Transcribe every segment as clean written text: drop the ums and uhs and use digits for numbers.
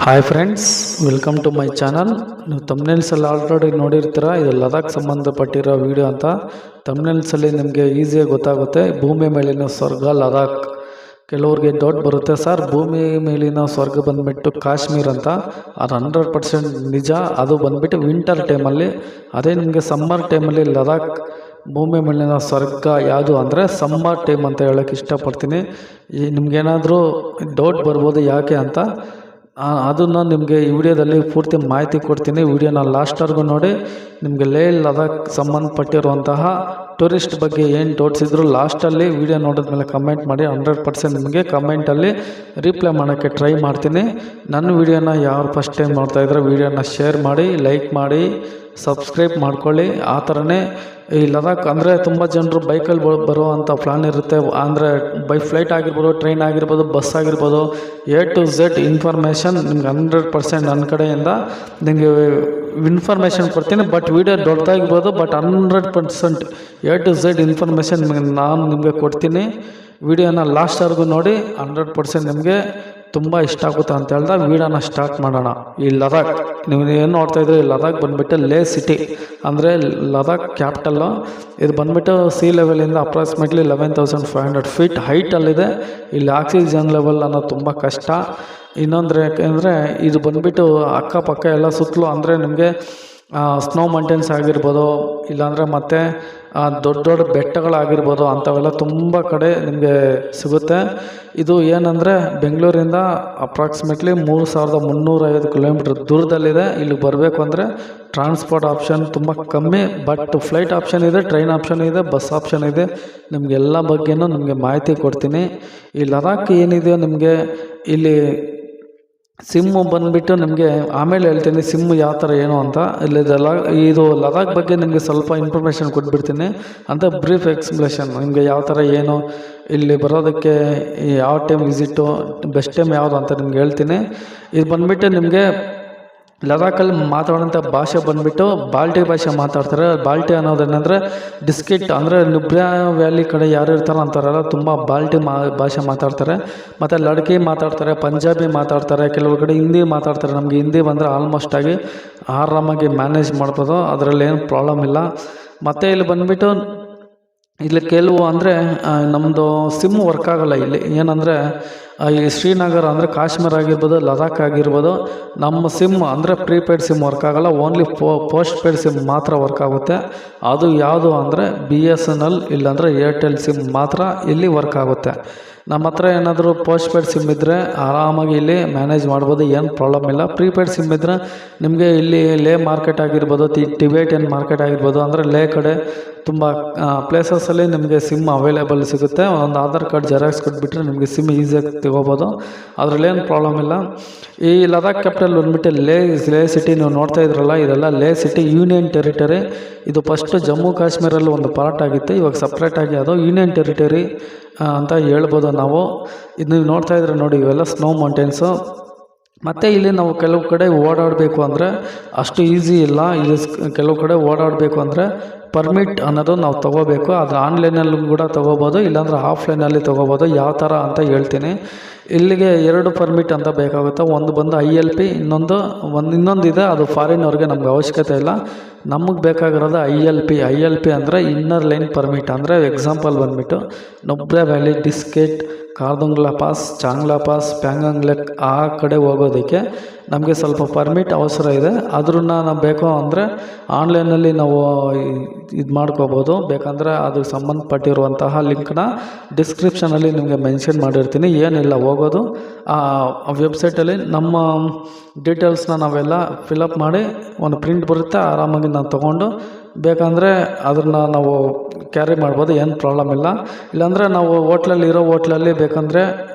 Hi friends, welcome to my channel. ನೀವು ತಮ್ನೇಲ್ಸಲ್ಲಿ already ನೋಡಿರ್ತೀರ, ಇದು ಲದಾಖ್ ಸಂಬಂಧಪಟ್ಟಿರೋ ವಿಡಿಯೋ ಅಂತ. ತಮ್ನೇಲ್ಸಲ್ಲಿ ನಿಮಗೆ ಈಸಿಯಾಗಿ ಗೊತ್ತಾಗುತ್ತೆ. ಭೂಮಿ ಮೇಲಿನ ಸ್ವರ್ಗ ಲದಾಖ್. ಕೆಲವ್ರಿಗೆ ಡೌಟ್ ಬರುತ್ತೆ, ಸರ್ ಭೂಮಿ ಮೇಲಿನ ಸ್ವರ್ಗ ಬಂದುಬಿಟ್ಟು ಕಾಶ್ಮೀರ್ ಅಂತ. ಅದು 100% ನಿಜ. ಅದು ಬಂದುಬಿಟ್ಟು ವಿಂಟರ್ ಟೈಮಲ್ಲಿ. ಅದೇ ನಿಮಗೆ ಸಮ್ಮರ್ ಟೈಮಲ್ಲಿ ಲದಾಖ್ ಭೂಮಿ ಮೇಲಿನ ಸ್ವರ್ಗ ಯಾವುದು ಅಂದರೆ ಸಮ್ಮರ್ ಟೈಮ್ ಅಂತ ಹೇಳೋಕ್ಕೆ ಇಷ್ಟಪಡ್ತೀನಿ. ನಿಮ್ಗೇನಾದರೂ ಡೌಟ್ ಬರ್ಬೋದು ಯಾಕೆ ಅಂತ. ಅದನ್ನು ನಿಮಗೆ ಈ ವಿಡಿಯೋದಲ್ಲಿ ಪೂರ್ತಿ ಮಾಹಿತಿ ಕೊಡ್ತೀನಿ. ವಿಡಿಯೋನ ಲಾಸ್ಟ್ವರೆಗೂ ನೋಡಿ. ನಿಮಗೆ ಲೇ ಲದಾಖ್ ಸಂಬಂಧಪಟ್ಟಿರುವಂತಹ ಟೂರಿಸ್ಟ್ ಬಗ್ಗೆ ಏನು ಡೌಟ್ಸ್ ಇದ್ದರೂ ಲಾಸ್ಟಲ್ಲಿ ವಿಡಿಯೋ ನೋಡಿದ್ಮೇಲೆ ಕಮೆಂಟ್ ಮಾಡಿ. 100% ನಿಮಗೆ ಕಮೆಂಟಲ್ಲಿ ರಿಪ್ಲೈ ಮಾಡೋಕ್ಕೆ ಟ್ರೈ ಮಾಡ್ತೀನಿ. ನನ್ನ ವಿಡಿಯೋನ ಯಾರು ಫಸ್ಟ್ ಟೈಮ್ ನೋಡ್ತಾಯಿದ್ರೆ ವಿಡಿಯೋನ ಶೇರ್ ಮಾಡಿ, ಲೈಕ್ ಮಾಡಿ, ಸಬ್ಸ್ಕ್ರೈಬ್ ಮಾಡ್ಕೊಳ್ಳಿ. ಆ ಥರನೇ ಈ ಲದಾಖ್ ಅಂದರೆ ತುಂಬ ಜನರು ಬೈಕಲ್ಲಿ ಬರುವಂಥ ಪ್ಲಾನ್ ಇರುತ್ತೆ. ಅಂದರೆ ಬೈ ಫ್ಲೈಟ್ ಆಗಿರ್ಬೋದು, ಟ್ರೈನ್ ಆಗಿರ್ಬೋದು, ಬಸ್ ಆಗಿರ್ಬೋದು, A to Z ಇನ್ಫಾರ್ಮೇಷನ್ ನಿಮ್ಗೆ 100% ನನ್ನ ಕಡೆಯಿಂದ ನಿಮಗೆ ಇನ್ಫಾರ್ಮೇಷನ್ ಕೊಡ್ತೀನಿ. ಬಟ್ ವಿಡಿಯೋ ದೊಡ್ಡದಾಗಿರ್ಬೋದು, but 100% A to Z information ನಾನು ನಿಮಗೆ ಕೊಡ್ತೀನಿ. ವಿಡಿಯೋನ ಲಾಸ್ಟ್ವರೆಗೂ ನೋಡಿ. 100% ನಿಮಗೆ ತುಂಬ ಇಷ್ಟ ಆಗುತ್ತೆ ಅಂತ ಹೇಳ್ದ ವಿಡಿಯೋನ ಸ್ಟಾರ್ಟ್ ಮಾಡೋಣ. ಈ ಲದಾಖ್ ನೀವು ಏನು ನೋಡ್ತಾಯಿದ್ರೆ, ಈ ಲದಾಖ್ ಬಂದುಬಿಟ್ಟು ಲೇ ಸಿಟಿ ಅಂದರೆ ಲದಾಖ್ ಕ್ಯಾಪಿಟಲ್ಲು. ಇದು ಬಂದುಬಿಟ್ಟು ಸಿ ಲೆವೆಲಿಂದ ಅಪ್ರಾಕ್ಸಿಮೇಟ್ಲಿ 11,500 ಫೀಟ್ ಹೈಟಲ್ಲಿದೆ. ಇಲ್ಲಿ ಆಕ್ಸಿಜನ್ ಲೆವೆಲ್ ಅನ್ನೋದು ತುಂಬ ಕಷ್ಟ. ಇನ್ನೊಂದು ಯಾಕೆಂದರೆ ಇದು ಬಂದುಬಿಟ್ಟು ಅಕ್ಕಪಕ್ಕ ಎಲ್ಲ ಸುತ್ತಲೂ ಅಂದರೆ ನಿಮಗೆ ಸ್ನೋ ಮೌಂಟೇನ್ಸ್ ಆಗಿರ್ಬೋದು, ಇಲ್ಲಾಂದರೆ ಮತ್ತು ದೊಡ್ಡ ದೊಡ್ಡ ಬೆಟ್ಟಗಳಾಗಿರ್ಬೋದು, ಅಂಥವೆಲ್ಲ ತುಂಬ ಕಡೆ ನಿಮಗೆ ಸಿಗುತ್ತೆ. ಇದು ಏನಂದರೆ ಬೆಂಗಳೂರಿಂದ ಅಪ್ರಾಕ್ಸಿಮೇಟ್ಲಿ 3,350 ಕಿಲೋಮೀಟ್ರ್ ದೂರದಲ್ಲಿದೆ. ಇಲ್ಲಿ ಬರಬೇಕು ಅಂದರೆ ಟ್ರಾನ್ಸ್ಪೋರ್ಟ್ ಆಪ್ಷನ್ ತುಂಬ ಕಮ್ಮಿ. ಬಟ್ ಫ್ಲೈಟ್ ಆಪ್ಷನ್ ಇದೆ, ಟ್ರೈನ್ ಆಪ್ಷನ್ ಇದೆ, ಬಸ್ ಆಪ್ಷನ್ ಇದೆ. ನಿಮಗೆಲ್ಲ ಬಗ್ಗೆನೂ ನಿಮಗೆ ಮಾಹಿತಿ ಕೊಡ್ತೀನಿ. ಈ ಲದಾಖ್ ಏನಿದೆಯೋ ನಿಮಗೆ ಇಲ್ಲಿ ಸಿಮ್ಮು ಬಂದುಬಿಟ್ಟು ನಿಮಗೆ ಆಮೇಲೆ ಹೇಳ್ತೀನಿ ಸಿಮ್ಮು ಯಾವ ಥರ ಏನು ಅಂತ. ಇದು ಲದಾಖ್ ಬಗ್ಗೆ ನಿಮಗೆ ಸ್ವಲ್ಪ ಇನ್ಫಾರ್ಮೇಷನ್ ಕೊಟ್ಬಿಡ್ತೀನಿ ಅಂತ. ಬ್ರೀಫ್ ಎಕ್ಸ್ಪ್ಲೇಷನ್ ನಿಮಗೆ ಯಾವ ಥರ ಏನು, ಇಲ್ಲಿ ಬರೋದಕ್ಕೆ ಯಾವ ಟೈಮ್ ವಿಸಿಟು, ಬೆಸ್ಟ್ ಟೈಮ್ ಯಾವುದು ಅಂತ ನಿಮ್ಗೆ ಹೇಳ್ತೀನಿ. ಇದು ಬಂದುಬಿಟ್ಟು ನಿಮಗೆ ಲದಾಖಲ್ಲಿ ಮಾತಾಡೋಂಥ ಭಾಷೆ ಬಂದುಬಿಟ್ಟು ಬಾಲ್ಟಿ ಭಾಷೆ ಮಾತಾಡ್ತಾರೆ. ಬಾಲ್ಟಿ ಅನ್ನೋದೇನೆಂದರೆ ಡಿಸ್ಕಿಟ್ ಅಂದರೆ ನುಬ್ರಾ ವ್ಯಾಲಿ ಕಡೆ ಯಾರು ಇರ್ತಾರೋ ಅಂಥವರೆಲ್ಲ ತುಂಬ ಬಾಲ್ಟಿ ಭಾಷೆ ಮಾತಾಡ್ತಾರೆ. ಮತ್ತು ಲಡ್ಕಿ ಮಾತಾಡ್ತಾರೆ, ಪಂಜಾಬಿ ಮಾತಾಡ್ತಾರೆ, ಕೆಲವು ಕಡೆ ಹಿಂದಿ ಮಾತಾಡ್ತಾರೆ. ನಮಗೆ ಹಿಂದಿ ಬಂದರೆ ಆಲ್ಮೋಸ್ಟ್ ಆಗಿ ಆರಾಮಾಗಿ ಮ್ಯಾನೇಜ್ ಮಾಡ್ಬೋದು, ಅದರಲ್ಲಿ ಏನು ಪ್ರಾಬ್ಲಮ್ ಇಲ್ಲ. ಮತ್ತು ಇಲ್ಲಿ ಬಂದುಬಿಟ್ಟು ಇಲ್ಲಿ ಕೆಲವು ಅಂದರೆ ನಮ್ಮದು ಸಿಮ್ ವರ್ಕ್ ಆಗೋಲ್ಲ ಇಲ್ಲಿ. ಏನಂದರೆ ಈ ಶ್ರೀನಗರ ಅಂದರೆ ಕಾಶ್ಮೀರ ಆಗಿರ್ಬೋದು, ಲದಾಖ್ ಆಗಿರ್ಬೋದು, ನಮ್ಮ ಸಿಮ್ ಅಂದರೆ ಪ್ರೀಪೇಯ್ಡ್ ಸಿಮ್ ವರ್ಕ್ ಆಗೋಲ್ಲ. ಓನ್ಲಿ ಪೋಸ್ಟ್ ಪೇಯ್ಡ್ ಸಿಮ್ ಮಾತ್ರ ವರ್ಕ್ ಆಗುತ್ತೆ. ಅದು ಯಾವುದು ಅಂದರೆ BSNL ಇಲ್ಲಾಂದರೆ ಏರ್ಟೆಲ್ ಸಿಮ್ ಮಾತ್ರ ಇಲ್ಲಿ ವರ್ಕ್ ಆಗುತ್ತೆ. ನಮ್ಮ ಹತ್ರ ಏನಾದರೂ ಪೋಸ್ಟ್ ಪೇಯ್ಡ್ ಸಿಮ್ ಇದ್ದರೆ ಆರಾಮಾಗಿ ಇಲ್ಲಿ ಮ್ಯಾನೇಜ್ ಮಾಡ್ಬೋದು, ಏನು ಪ್ರಾಬ್ಲಮ್ ಇಲ್ಲ. ಪ್ರೀಪೇಯ್ಡ್ ಸಿಮ್ ಇದ್ದರೆ ನಿಮಗೆ ಇಲ್ಲಿ ಲೇ ಮಾರ್ಕೆಟ್ ಆಗಿರ್ಬೋದು, ಟಿಬೇಟಿಯನ್ ಮಾರ್ಕೆಟ್ ಆಗಿರ್ಬೋದು, ಅಂದರೆ ಲೇ ಕಡೆ ತುಂಬ ಪ್ಲೇಸಸಲ್ಲಿ ನಿಮಗೆ ಸಿಮ್ ಅವೈಲೇಬಲ್ ಸಿಗುತ್ತೆ. ಒಂದು ಆಧಾರ್ ಕಾರ್ಡ್ ಜೆರಾಕ್ಸ್ ಕೊಟ್ಬಿಟ್ರೆ ನಿಮಗೆ ಸಿಮ್ ಈಸಿಯಾಗಿ ತಗೋಬೋದು, ಅದರಲ್ಲೇನು ಪ್ರಾಬ್ಲಮ್ ಇಲ್ಲ. ಈ ಲದಾಖ್ ಕ್ಯಾಪಿಟಲ್ ಬಂದುಬಿಟ್ಟು ಲೇ ಸಿಟಿ ನೀವು ನೋಡ್ತಾ ಇದ್ರಲ್ಲ, ಇದೆಲ್ಲ ಲೇ ಸಿಟಿ ಯೂನಿಯನ್ ಟೆರಿಟರಿ. ಇದು ಫಸ್ಟು ಜಮ್ಮು ಕಾಶ್ಮೀರಲ್ಲಿ ಒಂದು ಪಾರ್ಟ್ ಆಗಿತ್ತು, ಇವಾಗ ಸಪ್ರೇಟಾಗಿ ಅದು ಯೂನಿಯನ್ ಟೆರಿಟರಿ ಅಂತ ಹೇಳ್ಬೋದು ನಾವು. ಇದು ನೀವು ನೋಡ್ತಾ ಇದ್ರೆ ನೋಡಿ, ಇವೆಲ್ಲ ಸ್ನೋ ಮೌಂಟೇನ್ಸು. ಮತ್ತು ಇಲ್ಲಿ ನಾವು ಕೆಲವು ಕಡೆ ಓಡಾಡಬೇಕು ಅಂದರೆ ಅಷ್ಟು ಈಸಿ ಇಲ್ಲ. ಇಲ್ಲಿ ಕೆಲವು ಕಡೆ ಓಡಾಡಬೇಕು ಅಂದರೆ ಪರ್ಮಿಟ್ ಅನ್ನೋದು ನಾವು ತೊಗೋಬೇಕು. ಅದು ಆನ್ಲೈನಲ್ಲಿ ಕೂಡ ತೊಗೋಬೋದು, ಇಲ್ಲಾಂದರೆ ಆಫ್ಲೈನಲ್ಲಿ ತೊಗೋಬೋದು. ಯಾವ ಥರ ಅಂತ ಹೇಳ್ತೀನಿ. ಇಲ್ಲಿಗೆ 2 ಪರ್ಮಿಟ್ ಅಂತ ಬೇಕಾಗುತ್ತೆ. ಒಂದು ಬಂದು ILP, ಇನ್ನೊಂದಿದೆ, ಅದು ಫಾರಿನವ್ರಿಗೆ ನಮ್ಗೆ ಅವಶ್ಯಕತೆ ಇಲ್ಲ. ನಮಗೆ ಬೇಕಾಗಿರೋದು ILP ಅಂದರೆ ಇನ್ನರ್ ಲೈನ್ ಪರ್ಮಿಟ್. ಅಂದರೆ ಎಕ್ಸಾಂಪಲ್ ಬಂದುಬಿಟ್ಟು Nubra valley, Diskit, Khardungla pass, Changla pass, Pangong lake ಆ ಕಡೆ ಹೋಗೋದಕ್ಕೆ ನಮಗೆ ಸ್ವಲ್ಪ ಪರ್ಮಿಟ್ ಅವಸರ ಇದೆ. ಅದನ್ನು ನಾವು ಬೇಕು ಅಂದರೆ ಆನ್ಲೈನಲ್ಲಿ ನಾವು ಇದು ಮಾಡ್ಕೋಬೋದು. ಬೇಕಂದರೆ ಅದಕ್ಕೆ ಸಂಬಂಧಪಟ್ಟಿರುವಂತಹ ಲಿಂಕ್ನ ಡಿಸ್ಕ್ರಿಪ್ಷನಲ್ಲಿ ನಿಮಗೆ ಮೆನ್ಷನ್ ಮಾಡಿರ್ತೀನಿ. ಏನಿಲ್ಲ, ಹೋಗೋದು ಆ ವೆಬ್ಸೈಟಲ್ಲಿ ನಮ್ಮ ಡೀಟೇಲ್ಸ್ನ ನಾವೆಲ್ಲ ಫಿಲಪ್ ಮಾಡಿ ಒಂದು ಪ್ರಿಂಟ್ ಬರುತ್ತೆ, ಆರಾಮಾಗಿ ನಾವು ತೊಗೊಂಡು ಬೇಕಂದರೆ ಅದನ್ನು ನಾವು ಕ್ಯಾರಿ ಮಾಡ್ಬೋದು, ಏನು ಪ್ರಾಬ್ಲಮ್ ಇಲ್ಲ. ಇಲ್ಲಾಂದರೆ ನಾವು ಹೋಟ್ಲಲ್ಲಿ ಬೇಕಂದರೆ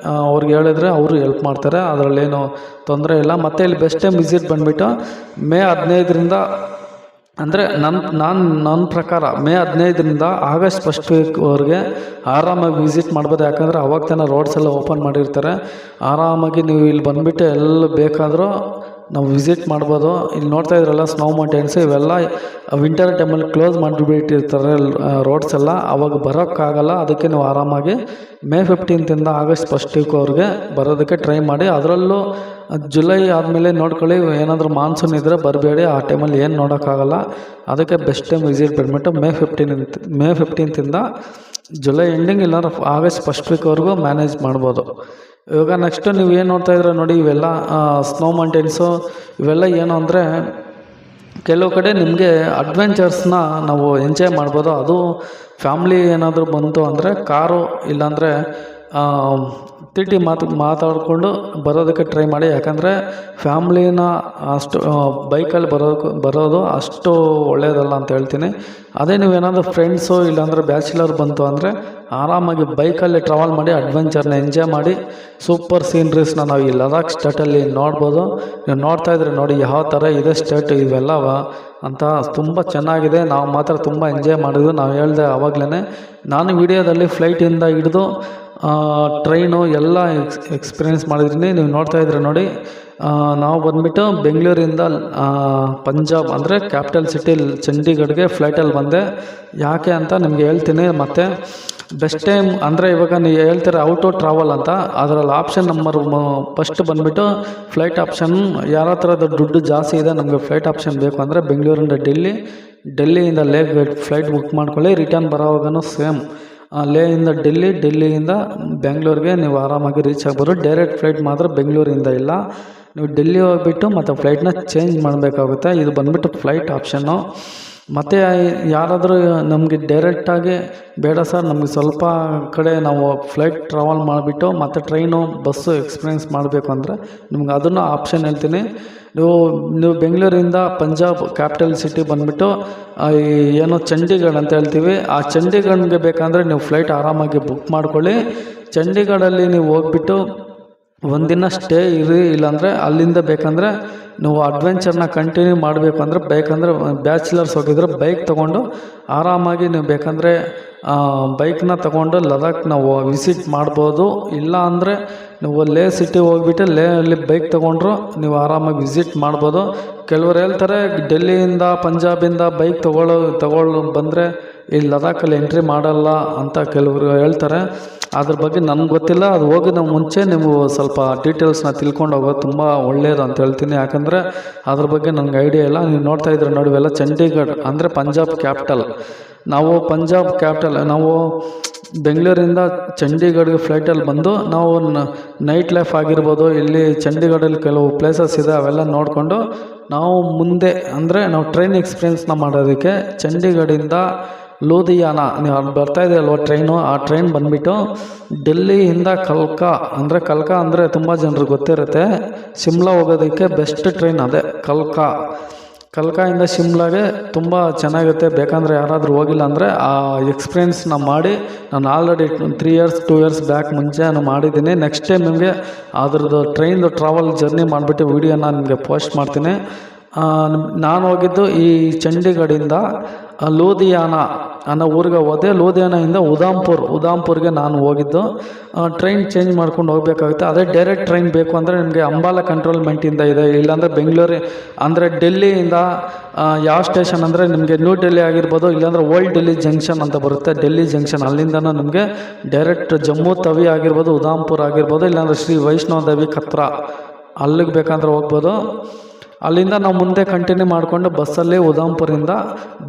ಅವ್ರಿಗೆ ಹೇಳಿದ್ರೆ ಅವರು ಹೆಲ್ಪ್ ಮಾಡ್ತಾರೆ, ಅದರಲ್ಲೇನು ತೊಂದರೆ ಇಲ್ಲ. ಮತ್ತು ಇಲ್ಲಿ ಬೆಸ್ಟ್ ಟೈಮ್ ವಿಸಿಟ್ ಬಂದುಬಿಟ್ಟು ಮೇ 15ರಿಂದ ಅಂದರೆ ನನ್ನ ಪ್ರಕಾರ ಮೇ 15ರಿಂದ ಆಗಸ್ಟ್ 1 ವೀಕ್ವರೆಗೆ ಆರಾಮಾಗಿ ವಿಸಿಟ್ ಮಾಡ್ಬೋದು. ಯಾಕಂದರೆ ಅವಾಗ ತಾನೇ ರೋಡ್ಸ್ ಎಲ್ಲ ಓಪನ್ ಮಾಡಿರ್ತಾರೆ. ಆರಾಮಾಗಿ ನೀವು ಇಲ್ಲಿ ಬಂದುಬಿಟ್ಟು ಎಲ್ಲ ಬೇಕಾದರೂ ನಾವು ವಿಸಿಟ್ ಮಾಡ್ಬೋದು. ಇಲ್ಲಿ ನೋಡ್ತಾ ಇದ್ರಲ್ಲ ಸ್ನೋ ಮೌಂಟೇನ್ಸ್, ಇವೆಲ್ಲ ವಿಂಟರ್ ಟೈಮಲ್ಲಿ ಕ್ಲೋಸ್ ಮಾಡಿಬಿಟ್ಟಿರ್ತಾರೆ ರೋಡ್ಸ್ ಎಲ್ಲ, ಅವಾಗ ಬರೋಕ್ಕಾಗಲ್ಲ. ಅದಕ್ಕೆ ನೀವು ಆರಾಮಾಗಿ ಮೇ 15ರಿಂದ ಆಗಸ್ಟ್ 1 ವೀಕ್ವರೆಗೆ ಬರೋದಕ್ಕೆ ಟ್ರೈ ಮಾಡಿ. ಅದರಲ್ಲೂ ಜುಲೈ ಆದಮೇಲೆ ನೋಡ್ಕೊಳ್ಳಿ. ಏನಾದರೂ ಮಾನ್ಸೂನ್ ಇದ್ದರೆ ಬರಬೇಡಿ, ಆ ಟೈಮಲ್ಲಿ ಏನು ನೋಡೋಕ್ಕಾಗಲ್ಲ. ಅದಕ್ಕೆ ಬೆಸ್ಟ್ ಟೈಮ್ ವಿಸಿಟ್ ಬಂದ್ಬಿಟ್ಟು ಮೇ 15 ಜುಲೈ ಎಂಡಿಂಗ್ ಇಲ್ಲಾಂದ್ರೆ ಆಗಸ್ಟ್ ಫಸ್ಟ್ ವೀಕ್ವರೆಗೂ ಮ್ಯಾನೇಜ್ ಮಾಡ್ಬೋದು. ಇವಾಗ ನೆಕ್ಸ್ಟು ನೀವು ಏನು ನೋಡ್ತಾಯಿದ್ರೆ ನೋಡಿ, ಇವೆಲ್ಲ ಸ್ನೋ ಮೌಂಟೇನ್ಸು ಇವೆಲ್ಲ ಏನು ಅಂದರೆ ಕೆಲವು ಕಡೆ ನಿಮಗೆ ಅಡ್ವೆಂಚರ್ಸ್ನ ನಾವು ಎಂಜಾಯ್ ಮಾಡ್ಬೋದು. ಅದು ಫ್ಯಾಮ್ಲಿ ಏನಾದರೂ ಬಂತು ಅಂದರೆ ಕಾರು ಇಲ್ಲಾಂದರೆ ಟಿ ಮಾತಾಡಿಕೊಂಡು ಬರೋದಕ್ಕೆ ಟ್ರೈ ಮಾಡಿ. ಯಾಕಂದರೆ ಫ್ಯಾಮ್ಲಿನ ಅಷ್ಟು ಬೈಕಲ್ಲಿ ಬರೋದು ಅಷ್ಟು ಒಳ್ಳೆಯದಲ್ಲ ಅಂತ ಹೇಳ್ತೀನಿ. ಅದೇ ನೀವೇನಾದರೂ ಫ್ರೆಂಡ್ಸು ಇಲ್ಲಾಂದರೆ ಬ್ಯಾಚುಲರ್ ಬಂತು ಅಂದರೆ ಆರಾಮಾಗಿ ಬೈಕಲ್ಲಿ ಟ್ರಾವೆಲ್ ಮಾಡಿ ಅಡ್ವೆಂಚರ್ನ ಎಂಜಾಯ್ ಮಾಡಿ ಸೂಪರ್ ಸೀನ್ರೀಸ್ನ ನಾವು ಈ ಲದಾಖ್ ಸ್ಟೇಟಲ್ಲಿ ನೋಡ್ಬೋದು. ನೀವು ನೋಡ್ತಾಯಿದ್ರೆ ನೋಡಿ ಯಾವ ಥರ ಇದೆ ಸ್ಟೇಟ್ ಇವೆಲ್ಲ ಅಂತ ತುಂಬ ಚೆನ್ನಾಗಿದೆ. ನಾವು ಮಾತ್ರ ತುಂಬ ಎಂಜಾಯ್ ಮಾಡಿದ್ವಿ. ನಾವು ಹೇಳಿದೆ ಆವಾಗಲೇ, ನಾನು ವಿಡಿಯೋದಲ್ಲಿ ಫ್ಲೈಟಿಂದ ಹಿಡಿದು ಟ್ರೈನು ಎಲ್ಲ ಎಕ್ಸ್ಪೀರಿಯೆನ್ಸ್ ಮಾಡಿದ್ದೀನಿ. ನೀವು ನೋಡ್ತಾಯಿದ್ರೆ ನೋಡಿ, ನಾವು ಬಂದುಬಿಟ್ಟು ಬೆಂಗಳೂರಿಂದ ಪಂಜಾಬ್ ಅಂದರೆ ಕ್ಯಾಪಿಟಲ್ ಸಿಟಿ ಚಂಡೀಗಢ್ಗೆ ಫ್ಲೈಟಲ್ಲಿ ಬಂದೆ. ಯಾಕೆ ಅಂತ ನಿಮಗೆ ಹೇಳ್ತೀನಿ. ಮತ್ತು ಬೆಸ್ಟ್ ಟೈಮ್ ಅಂದರೆ ಇವಾಗ ನೀವು ಹೇಳ್ತಾರೆ ಔಟ್ ಟ್ರಾವೆಲ್ ಅಂತ, ಅದರಲ್ಲಿ ಆಪ್ಷನ್ ನಂಬರ್ ಫಸ್ಟ್ ಬಂದುಬಿಟ್ಟು ಫ್ಲೈಟ್ ಆಪ್ಷನ್. ಯಾರ ಥರದ ದುಡ್ಡು ಜಾಸ್ತಿ ಇದೆ ನಮಗೆ ಫ್ಲೈಟ್ ಆಪ್ಷನ್ ಬೇಕು ಅಂದರೆ ಬೆಂಗಳೂರಿಂದ ಡೆಲ್ಲಿಯಿಂದ ಲೇಗ್ ಫ್ಲೈಟ್ ಬುಕ್ ಮಾಡ್ಕೊಳ್ಳಿ. ರಿಟರ್ನ್ ಬರೋವಾಗೂ ಸೇಮ್ ಲೇಯಿಂದ ಡೆಲ್ಲಿಯಿಂದ ಬೆಂಗಳೂರಿಗೆ ನೀವು ಆರಾಮಾಗಿ ರೀಚ್ ಆಗ್ಬೋದು. ಡೈರೆಕ್ಟ್ ಫ್ಲೈಟ್ ಮಾತ್ರ ಬೆಂಗಳೂರಿಂದ ಇಲ್ಲ, ನೀವು ಡೆಲ್ಲಿ ಹೋಗ್ಬಿಟ್ಟು ಮತ್ತು ಫ್ಲೈಟ್ನ ಚೇಂಜ್ ಮಾಡಬೇಕಾಗುತ್ತೆ. ಇದು ಬಂದುಬಿಟ್ಟು ಫ್ಲೈಟ್ ಆಪ್ಷನ್ನು. ಮತ್ತು ಯಾರಾದರೂ ನಮಗೆ ಡೈರೆಕ್ಟಾಗಿ ಬೇಡ ಸರ್, ನಮಗೆ ಸ್ವಲ್ಪ ಕಡೆ ನಾವು ಫ್ಲೈಟ್ ಟ್ರಾವೆಲ್ ಮಾಡಿಬಿಟ್ಟು ಮತ್ತು ಟ್ರೈನು ಬಸ್ಸು ಎಕ್ಸ್ಪೀರಿಯೆನ್ಸ್ ಮಾಡಬೇಕು ಅಂದರೆ ನಿಮ್ಗೆ ಅದನ್ನು ಆಪ್ಷನ್ ಹೇಳ್ತೀನಿ. ನೀವು ಬೆಂಗಳೂರಿಂದ ಪಂಜಾಬ್ ಕ್ಯಾಪಿಟಲ್ ಸಿಟಿ ಬಂದುಬಿಟ್ಟು ಏನೋ ಚಂಡೀಗಢ ಅಂತ ಹೇಳ್ತೀವಿ, ಆ ಚಂಡೀಗಢ್ಗೆ ಬೇಕಂದರೆ ನೀವು ಫ್ಲೈಟ್ ಆರಾಮಾಗಿ ಬುಕ್ ಮಾಡ್ಕೊಳ್ಳಿ. ಚಂಡೀಗಢಲ್ಲಿ ನೀವು ಹೋಗ್ಬಿಟ್ಟು ಒಂದಿನ ಸ್ಟೇ ಇರಿ. ಇಲ್ಲಾಂದರೆ ಅಲ್ಲಿಂದ ಬೇಕಂದರೆ ನೀವು ಅಡ್ವೆಂಚರ್ನ ಕಂಟಿನ್ಯೂ ಮಾಡಬೇಕು ಅಂದರೆ ಬೇಕಂದರೆ ಬ್ಯಾಚುಲರ್ಸ್ ಹೋಗಿದ್ರೆ ಬೈಕ್ ತೊಗೊಂಡು ಆರಾಮಾಗಿ ನೀವು ಬೇಕಂದರೆ ಬೈಕ್ನ ತೊಗೊಂಡು ಲದಾಖ್ ನಾವು ವಿಸಿಟ್ ಮಾಡ್ಬೋದು. ಇಲ್ಲ ಅಂದರೆ ನೀವು ಲೇ ಸಿಟಿ ಹೋಗ್ಬಿಟ್ಟು ಅಲ್ಲಿ ಬೈಕ್ ತೊಗೊಂಡ್ರು ನೀವು ಆರಾಮಾಗಿ ವಿಸಿಟ್ ಮಾಡ್ಬೋದು. ಕೆಲವರು ಹೇಳ್ತಾರೆ ಡೆಲ್ಲಿಯಿಂದ ಪಂಜಾಬಿಂದ ಬೈಕ್ ತಗೊಳ್ಳೋ ಬಂದರೆ ಈ ಲದಾಖಲ್ಲಿ ಎಂಟ್ರಿ ಮಾಡಲ್ಲ ಅಂತ ಕೆಲವರು ಹೇಳ್ತಾರೆ. ಅದ್ರ ಬಗ್ಗೆ ನನಗೆ ಗೊತ್ತಿಲ್ಲ. ಅದು ಹೋಗಿ ನಾವು ಮುಂಚೆ ನೀವು ಸ್ವಲ್ಪ ಡೀಟೇಲ್ಸ್ನ ತಿಳ್ಕೊಂಡು ಹೋಗೋದು ತುಂಬ ಒಳ್ಳೆಯದು ಅಂತ ಹೇಳ್ತೀನಿ. ಯಾಕಂದರೆ ಅದ್ರ ಬಗ್ಗೆ ನನಗೆ ಐಡಿಯಾ ಇಲ್ಲ. ನೀವು ನೋಡ್ತಾ ಇದ್ರೆ ನೋಡಿ, ಇವೆಲ್ಲ ಚಂಡೀಗಢ ಅಂದರೆ ಪಂಜಾಬ್ ಕ್ಯಾಪಿಟಲ್. ನಾವು ಬೆಂಗಳೂರಿಂದ ಚಂಡೀಗಢ್ಗೆ ಫ್ಲೈಟಲ್ಲಿ ಬಂದು ನಾವು ನೈಟ್ ಲೈಫ್ ಆಗಿರ್ಬೋದು, ಇಲ್ಲಿ ಚಂಡೀಗಢಲ್ಲಿ ಕೆಲವು ಪ್ಲೇಸಸ್ ಇದೆ ಅವೆಲ್ಲ ನೋಡಿಕೊಂಡು ನಾವು ಮುಂದೆ ಅಂದರೆ ನಾವು ಟ್ರೈನ್ ಎಕ್ಸ್ಪೀರಿಯೆನ್ಸ್ನ ಮಾಡೋದಕ್ಕೆ ಚಂಡೀಗಢದಿಂದ ಲೂಧಿಯಾನ ನೀವು ಬರ್ತಾ ಇದೆ ಅಲ್ವ ಟ್ರೈನು, ಆ ಟ್ರೈನ್ ಬಂದುಬಿಟ್ಟು ಡೆಲ್ಲಿಯಿಂದ ಕಲ್ಕಾ ಅಂದರೆ ತುಂಬ ಜನರಿಗೆ ಗೊತ್ತಿರುತ್ತೆ, ಶಿಮ್ಲಾ ಹೋಗೋದಕ್ಕೆ ಬೆಸ್ಟ್ ಟ್ರೈನ್ ಅದೇ ಕಲ್ಕಾಯಿಂದ ಶಿಮ್ಲಾಗೆ ತುಂಬ ಚೆನ್ನಾಗಿರುತ್ತೆ. ಬೇಕಂದರೆ ಯಾರಾದರೂ ಹೋಗಿಲ್ಲ ಅಂದರೆ ಆ ಎಕ್ಸ್ಪೀರಿಯೆನ್ಸ್ನ ಮಾಡಿ, ನಾನು ಆಲ್ರೆಡಿ 2 ಇಯರ್ಸ್ ಬ್ಯಾಕ್ ಮುಂಚೆ ನಾನು ಮಾಡಿದ್ದೀನಿ. ನೆಕ್ಸ್ಟ್ ಟೈಮ್ ನಿಮಗೆ ಅದ್ರದ್ದು ಟ್ರೈನ್ದು ಟ್ರಾವೆಲ್ ಜರ್ನಿ ಮಾಡಿಬಿಟ್ಟು ವೀಡಿಯೋನ ನಿಮಗೆ ಪೋಸ್ಟ್ ಮಾಡ್ತೀನಿ. ನಾನು ಹೋಗಿದ್ದು ಈ ಚಂಡೀಗಢದಿಂದ ಲೂಧಿಯಾನ ಅನ್ನೋ ಊರಿಗೆ ಹೋದೆ. ಲೂಧಿಯಾನದಿಂದ ಉಧಾಂಪುರ್ಗೆ ನಾನು ಹೋಗಿದ್ದು. ಟ್ರೈನ್ ಚೇಂಜ್ ಮಾಡ್ಕೊಂಡು ಹೋಗಬೇಕಾಗುತ್ತೆ. ಅದೇ ಡೈರೆಕ್ಟ್ ಟ್ರೈನ್ ಬೇಕು ಅಂದರೆ ನಿಮಗೆ ಅಂಬಾಲ ಕಂಟ್ರೋಲ್ಮೆಂಟಿಂದ ಇದೆ. ಇಲ್ಲಾಂದರೆ ಬೆಂಗಳೂರು ಅಂದರೆ ಡೆಲ್ಲಿಯಿಂದ ಯಾವ ಸ್ಟೇಷನ್ ಅಂದರೆ ನಿಮಗೆ ನ್ಯೂ ಡೆಲ್ಲಿ ಆಗಿರ್ಬೋದು, ಇಲ್ಲಾಂದರೆ ಓಲ್ಡ್ ಡೆಲ್ಲಿ ಜಂಕ್ಷನ್ ಅಂತ ಬರುತ್ತೆ. ಡೆಲ್ಲಿ ಜಂಕ್ಷನ್ ಅಲ್ಲಿಂದನೂ ನಿಮಗೆ ಡೈರೆಕ್ಟ್ ಜಮ್ಮು ತವಿ ಆಗಿರ್ಬೋದು, ಉಧಾಂಪುರ್ ಆಗಿರ್ಬೋದು, ಇಲ್ಲಾಂದರೆ ಶ್ರೀ ವೈಷ್ಣವ ದೇವಿ ಕತ್ರಾ ಅಲ್ಲಿಗೆ ಬೇಕಂದ್ರೆ ಹೋಗ್ಬೋದು. ಅಲ್ಲಿಂದ ನಾವು ಮುಂದೆ ಕಂಟಿನ್ಯೂ ಮಾಡಿಕೊಂಡು ಬಸ್ಸಲ್ಲಿ ಉಧಾಂಪುರಿಂದ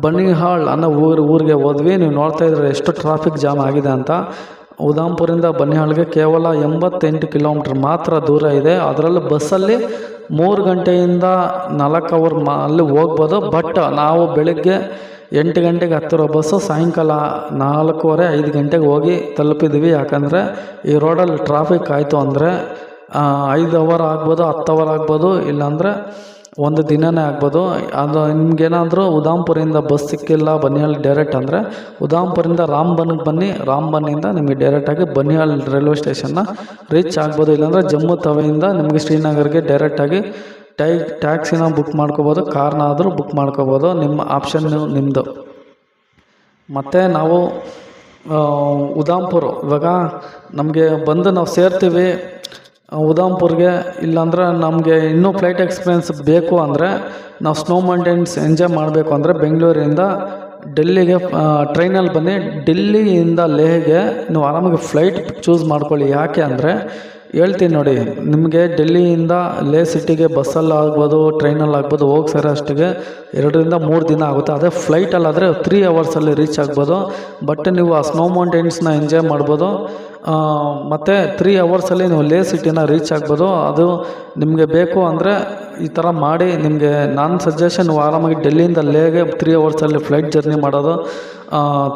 ಬನಿಹಾಳ್ ಅನ್ನೋ ಊರಿಗೆ ಹೋದ್ವಿ. ನೀವು ನೋಡ್ತಾ ಇದ್ರೆ ಎಷ್ಟು ಟ್ರಾಫಿಕ್ ಜಾಮ್ ಆಗಿದೆ ಅಂತ. ಉಧಾಂಪುರಿಂದ ಬನಿಹಾಳ್ಗೆ ಕೇವಲ 88 ಕಿಲೋಮೀಟ್ರ್ ಮಾತ್ರ ದೂರ ಇದೆ. ಅದರಲ್ಲೂ ಬಸ್ಸಲ್ಲಿ 3 ಗಂಟೆಯಿಂದ 4 ಅವರ್ ಅಲ್ಲಿ ಹೋಗ್ಬೋದು. ಬಟ್ ನಾವು ಬೆಳಗ್ಗೆ 8 ಗಂಟೆಗೆ ಹತ್ತಿರೋ ಬಸ್ಸು ಸಾಯಂಕಾಲ 4:30-5 ಗಂಟೆಗೆ ಹೋಗಿ ತಲುಪಿದ್ವಿ. ಯಾಕಂದರೆ ಈ ರೋಡಲ್ಲಿ ಟ್ರಾಫಿಕ್ ಆಯಿತು ಅಂದರೆ 5 ಅವರ್ ಆಗ್ಬೋದು, 10 ಅವರ್ ಆಗ್ಬೋದು, ಇಲ್ಲಾಂದರೆ ಒಂದು ದಿನವೇ ಆಗ್ಬೋದು. ಅದು ನಿಮ್ಗೇನಾದರೂ ಉಧಾಂಪುರಿಂದ ಬಸ್ ಸಿಕ್ಕಿಲ್ಲ ಬನಿಹಾಲ್ ಡೈರೆಕ್ಟ್ ಅಂದರೆ ಉಧಾಂಪುರಿಂದ ರಾಮ್ಬನ್ಗೆ ಬನ್ನಿ. ರಾಮ್ಬನ್ನಿಂದ ನಿಮಗೆ ಡೈರೆಕ್ಟಾಗಿ ಬನಿಹಾಲ್ ರೈಲ್ವೆ ಸ್ಟೇಷನ್ನ ರೀಚ್ ಆಗ್ಬೋದು. ಇಲ್ಲಾಂದರೆ ಜಮ್ಮು ತವೆಯಿಂದ ನಿಮಗೆ ಶ್ರೀನಗರ್ಗೆ ಡೈರೆಕ್ಟಾಗಿ ಟ್ಯಾಕ್ಸಿನ ಬುಕ್ ಮಾಡ್ಕೋಬೋದು, ಕಾರ್ನ ಆದರೂ ಬುಕ್ ಮಾಡ್ಕೋಬೋದು. ನಿಮ್ಮ ಆಪ್ಷನ್ನು ನಿಮ್ಮದು. ಮತ್ತು ನಾವು ಉಧಾಂಪುರ ಇವಾಗ ನಮಗೆ ಬಂದು ನಾವು ಸೇರ್ತೀವಿ ಉಧಾಂಪುರ್ಗೆ. ಇಲ್ಲಾಂದ್ರೆ ನಮಗೆ ಇನ್ನೂ ಫ್ಲೈಟ್ ಎಕ್ಸ್ಪೀರಿಯೆನ್ಸ್ ಬೇಕು ಅಂದರೆ ನಾವು ಸ್ನೋ ಮೌಂಟೇನ್ಸ್ ಎಂಜಾಯ್ ಮಾಡಬೇಕು ಅಂದರೆ ಬೆಂಗಳೂರಿಂದ ಡೆಲ್ಲಿಗೆ ಟ್ರೈನಲ್ಲಿ ಬನ್ನಿ. ಡೆಲ್ಲಿಯಿಂದ ಲೇಹ್ಗೆ ನೀವು ಆರಾಮಾಗಿ ಫ್ಲೈಟ್ ಚೂಸ್ ಮಾಡ್ಕೊಳ್ಳಿ. ಯಾಕೆ ಅಂದರೆ ಹೇಳ್ತೀನಿ ನೋಡಿ. ನಿಮಗೆ ಡೆಲ್ಲಿಯಿಂದ ಲೇ ಸಿಟಿಗೆ ಬಸ್ಸಲ್ಲಿ ಆಗ್ಬೋದು, ಟ್ರೈನಲ್ಲಿ ಆಗ್ಬೋದು, ಹೋಗಿ ಸೇರೋ ಅಷ್ಟಿಗೆ 2-3 ದಿನ ಆಗುತ್ತೆ. ಅದೇ ಫ್ಲೈಟಲ್ಲಾದರೆ 3 ಅವರ್ಸಲ್ಲಿ ರೀಚ್ ಆಗ್ಬೋದು. ಬಟ್ ನೀವು ಆ ಸ್ನೋ ಮೌಂಟೇನ್ಸ್ನ ಎಂಜಾಯ್ ಮಾಡ್ಬೋದು. ಮತ್ತು 3 ಅವರ್ಸಲ್ಲಿ ನೀವು ಲೇ ಸಿಟಿನ ರೀಚ್ ಆಗ್ಬೋದು. ಅದು ನಿಮಗೆ ಬೇಕು ಅಂದರೆ ಈ ಥರ ಮಾಡಿ. ನಿಮಗೆ ನಾನು ಸಜೆಷನ್ ಆರಾಮಾಗಿ ಡೆಲ್ಲಿಯಿಂದ ಲೇಗೆ 3 ಅವರ್ಸಲ್ಲಿ ಫ್ಲೈಟ್ ಜರ್ನಿ ಮಾಡೋದು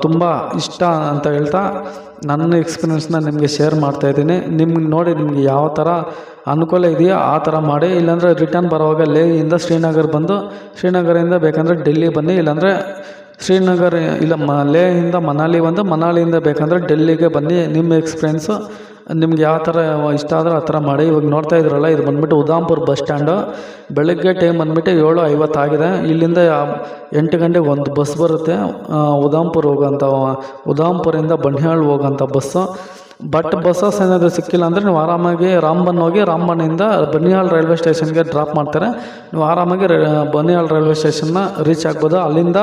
ತುಂಬ ಇಷ್ಟ ಅಂತ ಹೇಳ್ತಾ ನನ್ನ ಎಕ್ಸ್ಪೀರಿಯೆನ್ಸ್ನ ನಿಮಗೆ ಶೇರ್ ಮಾಡ್ತಾಯಿದ್ದೀನಿ. ನಿಮ್ಗೆ ನೋಡಿ ನಿಮಗೆ ಯಾವ ಥರ ಅನುಕೂಲ ಇದೆಯೋ ಆ ಥರ ಮಾಡಿ. ಇಲ್ಲಾಂದರೆ ರಿಟರ್ನ್ ಬರೋವಾಗ ಲೇಯಿಂದ ಶ್ರೀನಗರ ಬಂದು, ಶ್ರೀನಗರದಿಂದ ಬೇಕಂದರೆ ಡೆಲ್ಲಿ ಬನ್ನಿ, ಇಲ್ಲಾಂದರೆ ಶ್ರೀನಗರ ಇಲ್ಲ ಲೇಯಿಂದ ಮನಾಲಿ ಬಂದು, ಮನಾಲಿಯಿಂದ ಬೇಕಂದರೆ ಡೆಲ್ಲಿಗೆ ಬನ್ನಿ. ನಿಮ್ಮ ಎಕ್ಸ್ಪೀರಿಯೆನ್ಸು ನಿಮ್ಗೆ ಯಾವ ಥರ ಇಷ್ಟ ಆದರೆ ಆ ಥರ ಮಾಡಿ. ಇವಾಗ ನೋಡ್ತಾ ಇದ್ರಲ್ಲ, ಇದು ಬಂದುಬಿಟ್ಟು ಉದಾಂಪುರ್ ಬಸ್ ಸ್ಟ್ಯಾಂಡು. ಬೆಳಗ್ಗೆ ಟೈಮ್ ಬಂದುಬಿಟ್ಟು 7:50 ಆಗಿದೆ. ಇಲ್ಲಿಂದ 8 ಗಂಟೆಗೆ ಒಂದು ಬಸ್ ಬರುತ್ತೆ, ಉದಾಂಪುರ್ ಹೋಗೋಂಥ, ಉದಾಂಪುರಿಂದ ಬನ್ಯಾಳ್ ಹೋಗೋಂಥ ಬಸ್ಸು. ಬಟ್ ಬಸ್ಸಸ್ ಏನಾದರೂ ಸಿಕ್ಕಿಲ್ಲ ಅಂದರೆ ನೀವು ಆರಾಮಾಗಿ ರಾಮ್ಬನ್ ಹೋಗಿ, ರಾಮ್ಬನ್ನಿಂದ ಬನ್ಯಾಳ್ ರೈಲ್ವೆ ಸ್ಟೇಷನ್ಗೆ ಡ್ರಾಪ್ ಮಾಡ್ತಾರೆ. ನೀವು ಆರಾಮಾಗಿ ಬನ್ಯಾಳ್ ರೈಲ್ವೆ ಸ್ಟೇಷನ್ನ ರೀಚ್ ಆಗ್ಬೋದು. ಅಲ್ಲಿಂದ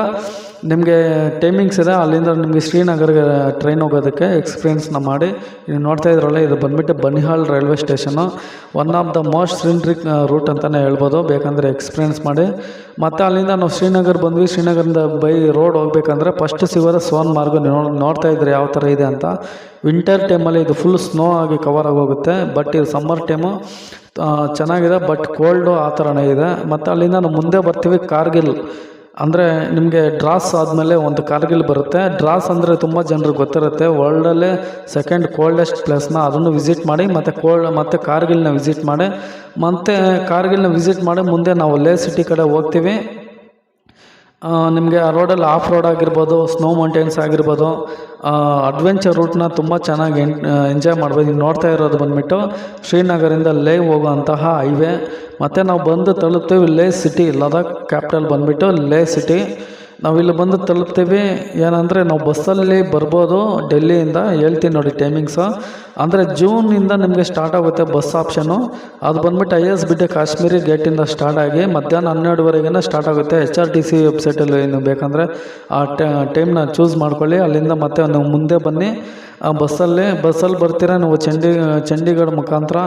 ನಿಮಗೆ ಟೈಮಿಂಗ್ಸ್ ಇದೆ, ಅಲ್ಲಿಂದ ನಿಮಗೆ ಶ್ರೀನಗರ್ಗೆ ಟ್ರೈನ್ ಹೋಗೋದಕ್ಕೆ ಎಕ್ಸ್ಪೀರಿಯೆನ್ಸ್ನ ಮಾಡಿ. ನೀವು ನೋಡ್ತಾ ಇದ್ರಲ್ಲ, ಇದು ಬಂದುಬಿಟ್ಟು Banihal railway station. One of the most scenic route ಅಂತಲೇ ಹೇಳ್ಬೋದು, ಬೇಕಂದರೆ ಎಕ್ಸ್ಪೀರಿಯೆನ್ಸ್ ಮಾಡಿ. ಮತ್ತು ಅಲ್ಲಿಂದ ನಾವು ಶ್ರೀನಗರ್ ಬಂದ್ವಿ. ಶ್ರೀನಗರಿಂದ ಬೈ ರೋಡ್ ಹೋಗ್ಬೇಕಂದ್ರೆ ಫಸ್ಟ್ ಸಿಗೋದು ಸೋನ್ಮಾರ್ಗ್. ನೋಡ್ತಾ ಇದ್ರೆ ಯಾವ ಥರ ಇದೆ ಅಂತ. ವಿಂಟರ್ ಟೈಮಲ್ಲಿ ಇದು ಫುಲ್ ಸ್ನೋ ಆಗಿ ಕವರ್ ಆಗೋಗುತ್ತೆ. ಬಟ್ ಇದು ಸಮ್ಮರ್ ಟೈಮು ಚೆನ್ನಾಗಿದೆ, ಬಟ್ ಕೋಲ್ಡು ಆ ಥರನೇ ಇದೆ. ಮತ್ತು ಅಲ್ಲಿಂದ ನಾವು ಮುಂದೆ ಬರ್ತೀವಿ ಕಾರ್ಗಿಲ್. ಅಂದರೆ ನಿಮಗೆ ಡ್ರಾಸ್ ಆದಮೇಲೆ ಒಂದು ಕಾರ್ಗಿಲ್ ಬರುತ್ತೆ. ಡ್ರಾಸ್ ಅಂದರೆ ತುಂಬ ಜನರಿಗೆ ಗೊತ್ತಿರುತ್ತೆ, ವರ್ಲ್ಡಲ್ಲೇ ಸೆಕೆಂಡ್ ಕೋಲ್ಡೆಸ್ಟ್ ಪ್ಲೇಸ್ನ. ಅದನ್ನು ವಿಸಿಟ್ ಮಾಡಿ. ಮತ್ತು ಕಾರ್ಗಿಲ್ನ ವಿಸಿಟ್ ಮಾಡಿ. ಮತ್ತು ಕಾರ್ಗಿಲ್ನ ವಿಸಿಟ್ ಮಾಡಿ ಮುಂದೆ ನಾವು ಲೇ ಸಿಟಿ ಕಡೆ ಹೋಗ್ತೀವಿ. ನಿಮಗೆ ಆ ರೋಡಲ್ಲಿ ಆಫ್ ರೋಡ್ ಆಗಿರ್ಬೋದು, ಸ್ನೋ ಮೌಂಟೇನ್ಸ್ ಆಗಿರ್ಬೋದು, ಅಡ್ವೆಂಚರ್ ರೂಟ್ನ ತುಂಬ ಚೆನ್ನಾಗಿ ಎಂಜಾಯ್ ಮಾಡ್ಬೋದು. ನೀವು ನೋಡ್ತಾ ಇರೋದು ಬಂದುಬಿಟ್ಟು ಶ್ರೀನಗರಿಂದ ಲೇ ಹೋಗುವಂತಹ ಹೈವೇ. ಮತ್ತು ನಾವು ಬಂದು ತಲುಪ್ತೀವಿ ಲೇ ಸಿಟಿ. ಲದಾಖ್ ಕ್ಯಾಪಿಟಲ್ ಬಂದುಬಿಟ್ಟು ಲೇ ಸಿಟಿ. ನಾವಿಲ್ಲಿ ಬಂದು ತಲುಪ್ತೀವಿ. ಏನಂದರೆ ನಾವು ಬಸ್ಸಲ್ಲಿ ಬರ್ಬೋದು ಡೆಲ್ಲಿಯಿಂದ. ಹೇಳ್ತೀನಿ ನೋಡಿ ಟೈಮಿಂಗ್ಸು. ಅಂದರೆ ಜೂನಿಂದ ನಿಮಗೆ ಸ್ಟಾರ್ಟ್ ಆಗುತ್ತೆ ಬಸ್ ಆಪ್ಷನು. ಅದು ಬಂದುಬಿಟ್ಟು ISBT ಕಾಶ್ಮೀರಿ ಗೇಟಿಂದ ಸ್ಟಾರ್ಟ್ ಆಗಿ ಮಧ್ಯಾಹ್ನ 12:30 ಸ್ಟಾರ್ಟ್ ಆಗುತ್ತೆ. HRTC ವೆಬ್ಸೈಟಲ್ಲಿ ನೀವು ಬೇಕಂದರೆ ಆ ಟೈಮ್ನ ಚೂಸ್ ಮಾಡ್ಕೊಳ್ಳಿ. ಅಲ್ಲಿಂದ ಮತ್ತೆ ನೀವು ಮುಂದೆ ಬನ್ನಿ. ಬಸ್ಸಲ್ಲಿ ಬರ್ತೀರಾ ನೀವು ಚಂಡೀಗಢ ಮುಖಾಂತರ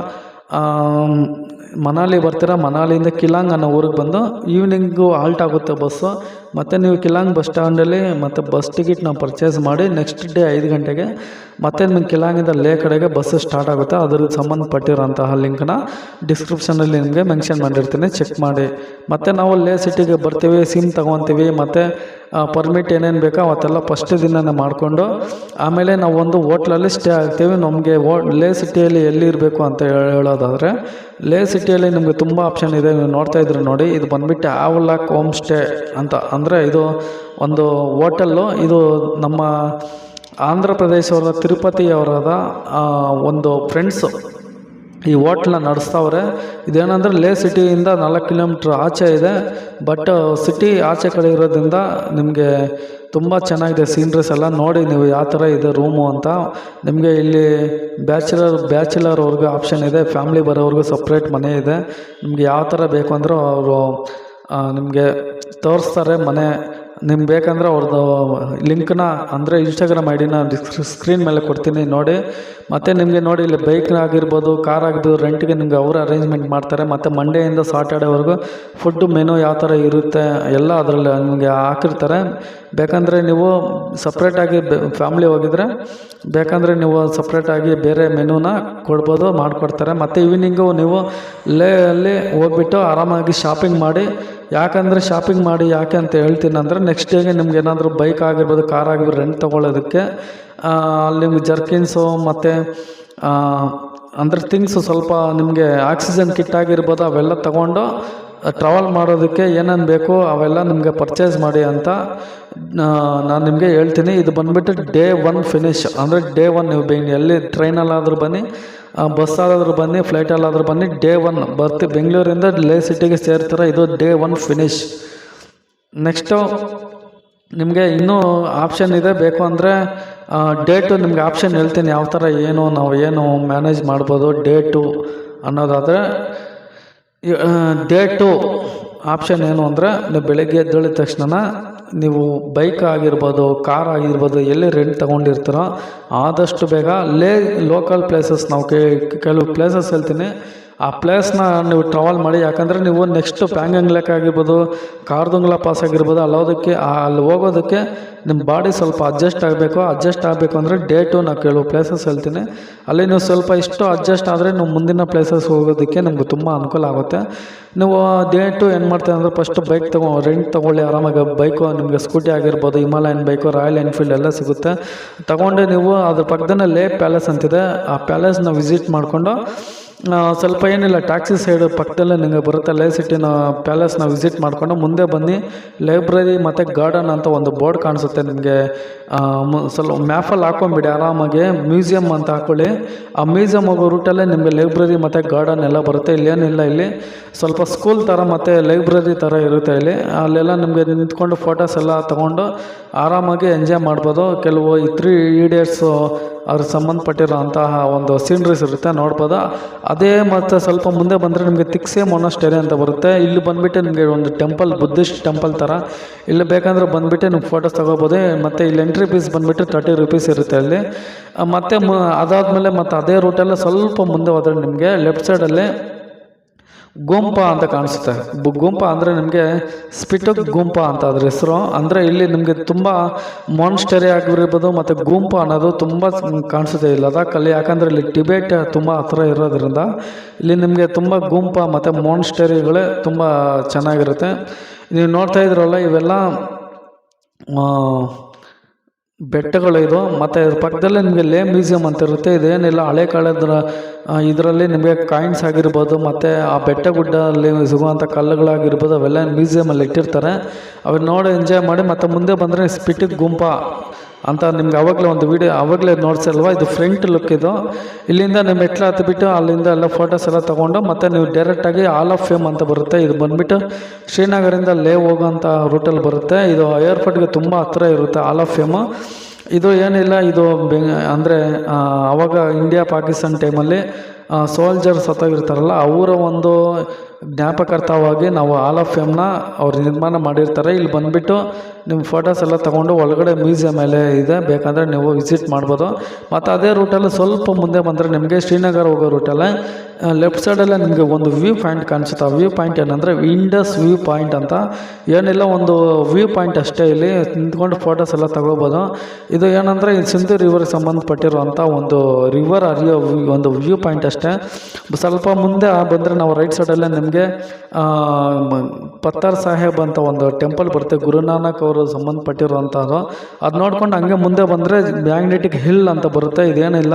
ಮನಾಲಿ ಬರ್ತೀರಾ. ಮನಾಲಿಯಿಂದ ಕಿಲಾಂಗ್ ಅನ್ನೋ ಊರಿಗೆ ಬಂದು ಈವ್ನಿಂಗು ಹಾಲ್ಟ್ ಆಗುತ್ತೆ ಬಸ್ಸು. ಮತ್ತು ನೀವು ಕಿಲಾಂಗ್ ಬಸ್ ಸ್ಟ್ಯಾಂಡಲ್ಲಿ ಮತ್ತು ಬಸ್ ಟಿಕೆಟ್ನ ಪರ್ಚೇಸ್ ಮಾಡಿ ನೆಕ್ಸ್ಟ್ ಡೇ 5 ಗಂಟೆಗೆ ಮತ್ತೆ ನಿಮಗೆ ಕಿಲಾಂಗಿಂದ ಲೇ ಕಡೆಗೆ ಬಸ್ಸು ಸ್ಟಾರ್ಟ್ ಆಗುತ್ತೆ. ಅದ್ರಿಗೆ ಸಂಬಂಧಪಟ್ಟಿರೋಂತಹ ಲಿಂಕ್ನ ಡಿಸ್ಕ್ರಿಪ್ಷನಲ್ಲಿ ನಿಮಗೆ ಮೆನ್ಷನ್ ಮಾಡಿರ್ತೀನಿ, ಚೆಕ್ ಮಾಡಿ. ಮತ್ತು ನಾವು ಲೇ ಸಿಟಿಗೆ ಬರ್ತೀವಿ, ಸಿಮ್ ತೊಗೊತೀವಿ, ಮತ್ತು ಪರ್ಮಿಟ್ ಏನೇನು ಬೇಕೋ ಅವತ್ತೆಲ್ಲ ಫಸ್ಟ್ ದಿನನೇ ಮಾಡಿಕೊಂಡು ಆಮೇಲೆ ನಾವು ಒಂದು ಹೋಟ್ಲಲ್ಲಿ ಸ್ಟೇ ಆಗ್ತೀವಿ. ನಮಗೆ ಲೇ ಸಿಟಿಯಲ್ಲಿ ಎಲ್ಲಿ ಇರಬೇಕು ಅಂತ ಹೇಳೋದಾದರೆ, ಲೇ ಸಿಟಿಯಲ್ಲಿ ನಿಮಗೆ ತುಂಬ ಆಪ್ಷನ್ ಇದೆ. ನೀವು ನೋಡ್ತಾ ಇದ್ರೆ ನೋಡಿ, ಇದು ಬಂದುಬಿಟ್ಟು ಆವಲಾಕ್ ಹೋಮ್ ಸ್ಟೇ ಅಂತ. ಅಂದರೆ ಇದು ಒಂದು ಹೋಟೆಲ್ಲು. ಇದು ನಮ್ಮ ಆಂಧ್ರ ಪ್ರದೇಶವರ ತಿರುಪತಿಯವರಾದ ಒಂದು ಫ್ರೆಂಡ್ಸು ಈ ಹೋಟ್ಲನ್ನ ನಡೆಸ್ತವ್ರೆ. ಇದೇನಂದರೆ ಲೇ ಸಿಟಿಯಿಂದ 4 ಕಿಲೋಮೀಟ್ರ್ ಆಚೆ ಇದೆ. ಬಟ್ ಸಿಟಿ ಆಚೆ ಕಡೆ ಇರೋದ್ರಿಂದ ನಿಮಗೆ ತುಂಬ ಚೆನ್ನಾಗಿದೆ ಸೀನ್ರೀಸ್ ಎಲ್ಲ. ನೋಡಿ ನೀವು ಯಾವ ಥರ ಇದೆ ರೂಮು ಅಂತ. ನಿಮಗೆ ಇಲ್ಲಿ ಬ್ಯಾಚುಲರ್ ಅವ್ರಿಗೆ ಆಪ್ಷನ್ ಇದೆ, ಫ್ಯಾಮ್ಲಿ ಬರೋವ್ರಿಗೂ ಸಪ್ರೇಟ್ ಮನೆ ಇದೆ. ನಿಮ್ಗೆ ಯಾವ ಥರ ಬೇಕು ಅಂದರೂ ಅವರು ನಿಮಗೆ ತೋರಿಸ್ತಾರೆ ಮನೆ. ನಿಮ್ಗೆ ಬೇಕಂದರೆ ಅವ್ರದ್ದು ಲಿಂಕ್ನ ಅಂದರೆ ಇನ್ಸ್ಟಾಗ್ರಾಮ್ ID-ನ ಸ್ಕ್ರೀನ್ ಮೇಲೆ ಕೊಡ್ತೀನಿ ನೋಡಿ. ಮತ್ತು ನಿಮಗೆ ನೋಡಿ ಇಲ್ಲಿ ಬೈಕ್ ಆಗಿರ್ಬೋದು, ಕಾರ್ ಆಗಿರ್ಬೋದು, ರೆಂಟ್ಗೆ ನಿಮ್ಗೆ ಅವರು ಅರೇಂಜ್ಮೆಂಟ್ ಮಾಡ್ತಾರೆ. ಮತ್ತು ಮಂಡೇಯಿಂದ ಸಾಟರ್ಡೇವರೆಗೂ ಫುಡ್ಡು ಮೆನು ಯಾವ ಥರ ಇರುತ್ತೆ ಎಲ್ಲ ಅದರಲ್ಲಿ ನಿಮಗೆ ಹಾಕಿರ್ತಾರೆ. ಬೇಕಂದರೆ ನೀವು ಸಪ್ರೇಟಾಗಿ ಫ್ಯಾಮ್ಲಿ ಹೋಗಿದ್ರೆ ಬೇಕಂದರೆ ನೀವು ಸಪ್ರೇಟಾಗಿ ಬೇರೆ ಮೆನುನ ಕೊಡ್ಬೋದು, ಮಾಡಿಕೊಡ್ತಾರೆ. ಮತ್ತು ಈವ್ನಿಂಗು ನೀವು ಲೇ ಅಲ್ಲಿ ಹೋಗ್ಬಿಟ್ಟು ಆರಾಮಾಗಿ ಶಾಪಿಂಗ್ ಮಾಡಿ. ಯಾಕಂದರೆ ಶಾಪಿಂಗ್ ಮಾಡಿ ಯಾಕೆ ಅಂತ ಹೇಳ್ತೀನಿ ಅಂದರೆ, ನೆಕ್ಸ್ಟ್ ಡೇಗೆ ನಿಮ್ಗೆ ಏನಾದರೂ ಬೈಕ್ ಆಗಿರ್ಬೋದು, ಕಾರ್ ಆಗಿರ್ಬೋದು ರೆಂಟ್ ತೊಗೊಳ್ಳೋದಕ್ಕೆ ಅಲ್ಲಿ ನಿಮ್ಗೆ ಜರ್ಕಿನ್ಸು ಮತ್ತು ಅಂದರೆ ಥಿಂಗ್ಸು ಸ್ವಲ್ಪ ನಿಮಗೆ ಆಕ್ಸಿಜನ್ ಕಿಟ್ ಆಗಿರ್ಬೋದು ಅವೆಲ್ಲ ತೊಗೊಂಡು ಟ್ರಾವೆಲ್ ಮಾಡೋದಕ್ಕೆ ಏನೇನು ಬೇಕು ಅವೆಲ್ಲ ನಿಮಗೆ ಪರ್ಚೇಸ್ ಮಾಡಿ ಅಂತ ನಾನು ನಿಮಗೆ ಹೇಳ್ತೀನಿ. ಇದು ಬಂದುಬಿಟ್ಟು ಡೇ 1 ಫಿನಿಶ್. ಅಂದರೆ ಡೇ 1 ನೀವು ಎಲ್ಲಿ ಟ್ರೈನಲ್ಲಾದರೂ ಬನ್ನಿ, ಬಸ್ಸಾದ್ರೂ ಬನ್ನಿ, ಫ್ಲೈಟಲ್ಲಾದರೂ ಬನ್ನಿ. ಡೇ 1 ಬರ್ತಿ ಬೆಂಗಳೂರಿಂದ ಲೇ ಸಿಟಿಗೆ ಸೇರ್ತಾರೆ. ಇದು ಡೇ 1 ಫಿನಿಶ್. ನೆಕ್ಸ್ಟು ನಿಮಗೆ ಇನ್ನೂ ಆಪ್ಷನ್ ಇದೆ. ಬೇಕು ಅಂದರೆ ಡೇ 2 ನಿಮಗೆ ಆಪ್ಷನ್ ಹೇಳ್ತೀನಿ ಯಾವ ಥರ ನಾವು ಏನು ಮ್ಯಾನೇಜ್ ಮಾಡ್ಬೋದು ಡೇ 2 ಅನ್ನೋದಾದರೆ. ಡೇ 2 ಆಪ್ಷನ್ ಏನು ಅಂದರೆ, ನೀವು ಬೆಳಗ್ಗೆ ಎದ್ದೇಳಿದ ತಕ್ಷಣ ನೀವು ಬೈಕ್ ಆಗಿರ್ಬೋದು, ಕಾರ್ ಆಗಿರ್ಬೋದು, ಎಲ್ಲಿ ರೆಂಟ್ ತೊಗೊಂಡಿರ್ತೀರೋ ಆದಷ್ಟು ಬೇಗ ಲೋಕಲ್ ಪ್ಲೇಸಸ್, ನಾವು ಕೆಲವು ಪ್ಲೇಸಸ್ ಹೇಳ್ತೀನಿ, ಆ ಪ್ಲೇಸ್ನ ನೀವು ಟ್ರಾವೆಲ್ ಮಾಡಿ. ಯಾಕಂದರೆ ನೀವು ನೆಕ್ಸ್ಟು ಪ್ಯಾಂಗಂಗ್ ಲೇಕ್ ಆಗಿರ್ಬೋದು, ಕಾರ್ದುಂಗ್ಲಾ ಪಾಸ್ ಆಗಿರ್ಬೋದು, ಅಲ್ಲಿ ಹೋಗೋದಕ್ಕೆ ನಿಮ್ಮ ಬಾಡಿ ಸ್ವಲ್ಪ ಅಡ್ಜಸ್ಟ್ ಆಗಬೇಕು ಅಂದರೆ ಡೇಟು ನಾವು ಕೆಲವು ಪ್ಲೇಸಸ್ ಹೇಳ್ತೀನಿ, ಅಲ್ಲಿ ನೀವು ಸ್ವಲ್ಪ ಇಷ್ಟು ಅಡ್ಜಸ್ಟ್ ಆದರೆ ನೀವು ಮುಂದಿನ ಪ್ಲೇಸಸ್ ಹೋಗೋದಕ್ಕೆ ನಿಮ್ಗೆ ತುಂಬ ಅನುಕೂಲ ಆಗುತ್ತೆ. ನೀವು ಡೇಟು ಏನು ಮಾಡ್ತೀವಿ ಅಂದರೆ ಫಸ್ಟು ಬೈಕ್ ರೆಂಟ್ ತೊಗೊಳ್ಳಿ ಆರಾಮಾಗಿ. ಬೈಕು ನಿಮಗೆ ಸ್ಕೂಟಿ ಆಗಿರ್ಬೋದು, ಹಿಮಾಲಯನ್ ಬೈಕು, ರಾಯಲ್ ಎನ್ಫೀಲ್ಡ್ ಎಲ್ಲ ಸಿಗುತ್ತೆ. ತಗೊಂಡು ನೀವು ಅದ್ರ ಪಕ್ಕದಲ್ಲೇ ಲೇಕ್ ಪ್ಯಾಲೇಸ್ ಅಂತಿದೆ, ಆ ಪ್ಯಾಲೇಸ್ನ ವಿಸಿಟ್ ಮಾಡಿಕೊಂಡು ಸ್ವಲ್ಪ ಏನಿಲ್ಲ ಟ್ಯಾಕ್ಸಿ ಸೈಡ್ ಪಕ್ಕದಲ್ಲೇ ನಿಮಗೆ ಬರುತ್ತೆ, ಲೇ ಸಿಟಿನ ಪ್ಯಾಲೇಸ್ನ ವಿಸಿಟ್ ಮಾಡಿಕೊಂಡು ಮುಂದೆ ಬನ್ನಿ. ಲೈಬ್ರರಿ ಮತ್ತು ಗಾರ್ಡನ್ ಅಂತ ಒಂದು ಬೋರ್ಡ್ ಕಾಣಿಸುತ್ತೆ ನಿಮಗೆ, ಸ್ವಲ್ಪ ಮ್ಯಾಪಲ್ಲಿ ಹಾಕೊಂಬಿಡಿ ಆರಾಮಾಗಿ. ಮ್ಯೂಸಿಯಮ್ ಅಂತ ಹಾಕ್ಕೊಳ್ಳಿ. ಆ ಮ್ಯೂಸಿಯಮ್ ಹೋಗೋ ರೂಟಲ್ಲೇ ನಿಮಗೆ ಲೈಬ್ರರಿ ಮತ್ತು ಗಾರ್ಡನ್ ಎಲ್ಲ ಬರುತ್ತೆ. ಇಲ್ಲೇನಿಲ್ಲ, ಇಲ್ಲಿ ಸ್ವಲ್ಪ ಸ್ಕೂಲ್ ಥರ ಮತ್ತು ಲೈಬ್ರರಿ ಥರ ಇರುತ್ತೆ. ಅಲ್ಲೆಲ್ಲ ನಿಮಗೆ ನಿಂತ್ಕೊಂಡು ಫೋಟೋಸ್ ಎಲ್ಲ ತೊಗೊಂಡು ಆರಾಮಾಗಿ ಎಂಜಾಯ್ ಮಾಡ್ಬೋದು. ಕೆಲವು ಈ 3 ಇಡಿಯಟ್ಸು ಅವ್ರಿಗೆ ಸಂಬಂಧಪಟ್ಟಿರೋ ಅಂತಹ ಒಂದು ಸೀನ್ರೀಸ್ ಇರುತ್ತೆ, ನೋಡ್ಬೋದು. ಅದೇ ಮತ್ತು ಸ್ವಲ್ಪ ಮುಂದೆ ಬಂದರೆ ನಿಮಗೆ ತಿಕ್ಸೆ ಮೊನಾಸ್ಟರಿ ಅಂತ ಬರುತ್ತೆ. ಇಲ್ಲಿ ಬಂದುಬಿಟ್ಟು ನಿಮಗೆ ಒಂದು ಟೆಂಪಲ್, ಬುದ್ಧಿಸ್ಟ್ ಟೆಂಪಲ್ ಥರ. ಇಲ್ಲಿ ಬೇಕಂದ್ರೆ ಬಂದುಬಿಟ್ಟು ನೀವು ಫೋಟೋಸ್ ತೊಗೋಬೋದು. ಮತ್ತು ಇಲ್ಲಿ ಎಂಟ್ರಿ ಫೀಸ್ ಬಂದುಬಿಟ್ಟು 30 ರೂಪೀಸ್ ಇರುತ್ತೆ ಅಲ್ಲಿ. ಮತ್ತು ಅದಾದಮೇಲೆ ಮತ್ತು ಅದೇ ರೂಟಲ್ಲೇ ಸ್ವಲ್ಪ ಮುಂದೆ ಹೋದರೆ ನಿಮಗೆ ಲೆಫ್ಟ್ ಸೈಡಲ್ಲಿ ಗುಂಪಾ ಅಂತ ಕಾಣಿಸುತ್ತೆ. ಗುಂಪಾ ಅಂದರೆ ನಿಮಗೆ ಸ್ಪಿಟುಕ್ ಗುಂಪಾ ಅಂತ ಅದ್ರ ಹೆಸರು. ಅಂದರೆ ಇಲ್ಲಿ ನಿಮಗೆ ತುಂಬ ಮಾನ್ಸ್ಟರಿ ಆಗಿರ್ಬೋದು ಮತ್ತು ಗುಂಪಾ ಅನ್ನೋದು ತುಂಬ ಕಾಣಿಸುತ್ತೆ ಈ ಲದಾಖಲ್ಲಿ. ಯಾಕಂದರೆ ಇಲ್ಲಿ ಟಿಬೇಟ್ ತುಂಬ ಹತ್ರ ಇರೋದ್ರಿಂದ ಇಲ್ಲಿ ನಿಮಗೆ ತುಂಬ ಗುಂಪಾ ಮತ್ತು ಮಾನ್ಸ್ಟರಿಗಳೇ ತುಂಬ ಚೆನ್ನಾಗಿರುತ್ತೆ. ನೀವು ನೋಡ್ತಾ ಇದ್ರಲ್ಲ, ಇವೆಲ್ಲ ಬೆಟ್ಟಗಳು ಇದು. ಮತ್ತು ಇದ್ರ ಪಕ್ಕದಲ್ಲೇ ನಿಮಗೆ ಲೇ ಮ್ಯೂಸಿಯಂ ಅಂತ ಇರುತ್ತೆ. ಇದೇನಿಲ್ಲ, ಹಳೆ ಕಾಲದ ಇದರಲ್ಲಿ ನಿಮಗೆ ಕಾಯಿನ್ಸ್ ಆಗಿರ್ಬೋದು ಮತ್ತು ಆ ಬೆಟ್ಟ ಗುಡ್ಡಲ್ಲಿ ಸಿಗುವಂಥ ಕಲ್ಲುಗಳಾಗಿರ್ಬೋದು ಅವೆಲ್ಲ ಮ್ಯೂಸಿಯಮಲ್ಲಿ ಇಟ್ಟಿರ್ತಾರೆ. ಅವನ್ನ ನೋಡಿ ಎಂಜಾಯ್ ಮಾಡಿ. ಮತ್ತು ಮುಂದೆ ಬಂದರೆ ಸ್ಪಿಟಿಕ್ ಗುಂಪಾ ಅಂತ ನಿಮ್ಗೆ ಆವಾಗಲೇ ಒಂದು ವೀಡಿಯೋ ಆವಾಗಲೇ ನೋಡ್ಸಲ್ವ, ಇದು ಫ್ರಂಟ್ ಲುಕ್ ಇದು. ಇಲ್ಲಿಂದ ನೀವು ಮೆಟ್ಲು ಹತ್ತಿಬಿಟ್ಟು ಅಲ್ಲಿಂದ ಎಲ್ಲ ಫೋಟೋಸ್ ಎಲ್ಲ ತೊಗೊಂಡು ಮತ್ತು ನೀವು ಡೈರೆಕ್ಟಾಗಿ ಹಾಲ್ ಆಫ್ ಫೇಮ್ ಅಂತ ಬರುತ್ತೆ. ಇದು ಬಂದುಬಿಟ್ಟು ಶ್ರೀನಗರಿಂದ ಲೇ ಹೋಗೋಂಥ ರೂಟಲ್ಲಿ ಬರುತ್ತೆ. ಇದು ಏರ್ಪೋರ್ಟ್ಗೆ ತುಂಬ ಹತ್ತಿರ ಇರುತ್ತೆ ಹಾಲ್ ಆಫ್ ಫೇಮು. ಇದು ಏನಿಲ್ಲ, ಇದು ಅಂದರೆ ಆವಾಗ ಇಂಡಿಯಾ ಪಾಕಿಸ್ತಾನ ಟೈಮಲ್ಲಿ ಸೋಲ್ಜರ್ಸ್ ಸತ್ತೋಗಿರ್ತಾರಲ್ಲ, ಅವರ ಒಂದು ಜ್ಞಾಪಕಾರ್ಥವಾಗಿ ನಾವು ಹಾಲ್ ಆಫ್ ಫೇಮ್ನ ಅವ್ರು ನಿರ್ಮಾಣ ಮಾಡಿರ್ತಾರೆ. ಇಲ್ಲಿ ಬಂದುಬಿಟ್ಟು ನಿಮ್ಮ ಫೋಟೋಸ್ ಎಲ್ಲ ತೊಗೊಂಡು ಒಳಗಡೆ ಮ್ಯೂಸಿಯಮ್ ಮೇಲೆ ಇದೆ, ಬೇಕಂದರೆ ನೀವು ವಿಸಿಟ್ ಮಾಡ್ಬೋದು. ಮತ್ತು ಅದೇ ರೂಟಲ್ಲಿ ಸ್ವಲ್ಪ ಮುಂದೆ ಬಂದರೆ ನಿಮಗೆ ಶ್ರೀನಗರ ಹೋಗೋ ರೂಟಲ್ಲೇ ಲೆಫ್ಟ್ ಸೈಡಲ್ಲೇ ನಿಮಗೆ ಒಂದು ವ್ಯೂ ಪಾಯಿಂಟ್ ಕಾಣಿಸುತ್ತೆ. ಆ ವ್ಯೂ ಪಾಯಿಂಟ್ ಏನಂದರೆ ಇಂಡಸ್ ವ್ಯೂ ಪಾಯಿಂಟ್ ಅಂತ. ಏನಿಲ್ಲ, ಒಂದು ವ್ಯೂ ಪಾಯಿಂಟ್ ಅಷ್ಟೇ. ಇಲ್ಲಿ ನಿಂತ್ಕೊಂಡು ಫೋಟೋಸ್ ಎಲ್ಲ ತಗೋಬೋದು. ಇದು ಏನಂದರೆ ಈ ಸಿಂಧು ರಿವರ್ಗೆ ಸಂಬಂಧಪಟ್ಟಿರುವಂಥ ಒಂದು ರಿವರ್ ಹರಿಯೋ ಒಂದು ವ್ಯೂ ಪಾಯಿಂಟ್ ಅಷ್ಟೇ. ಸ್ವಲ್ಪ ಮುಂದೆ ಬಂದರೆ ನಾವು ರೈಟ್ ಸೈಡಲ್ಲೇ ನಿಮಗೆ ಪತ್ತರ್ ಸಾಹೇಬ್ ಅಂತ ಒಂದು ಟೆಂಪಲ್ ಬರುತ್ತೆ, ಗುರುನಾನಕ್ ಅವರು ಸಂಬಂಧಪಟ್ಟಿರುವಂಥದ್ದು. ಅದು ನೋಡ್ಕೊಂಡು ಹಂಗೆ ಮುಂದೆ ಬಂದರೆ ಮ್ಯಾಗ್ನೆಟಿಕ್ ಹಿಲ್ ಅಂತ ಬರುತ್ತೆ. ಇದೇನಿಲ್ಲ,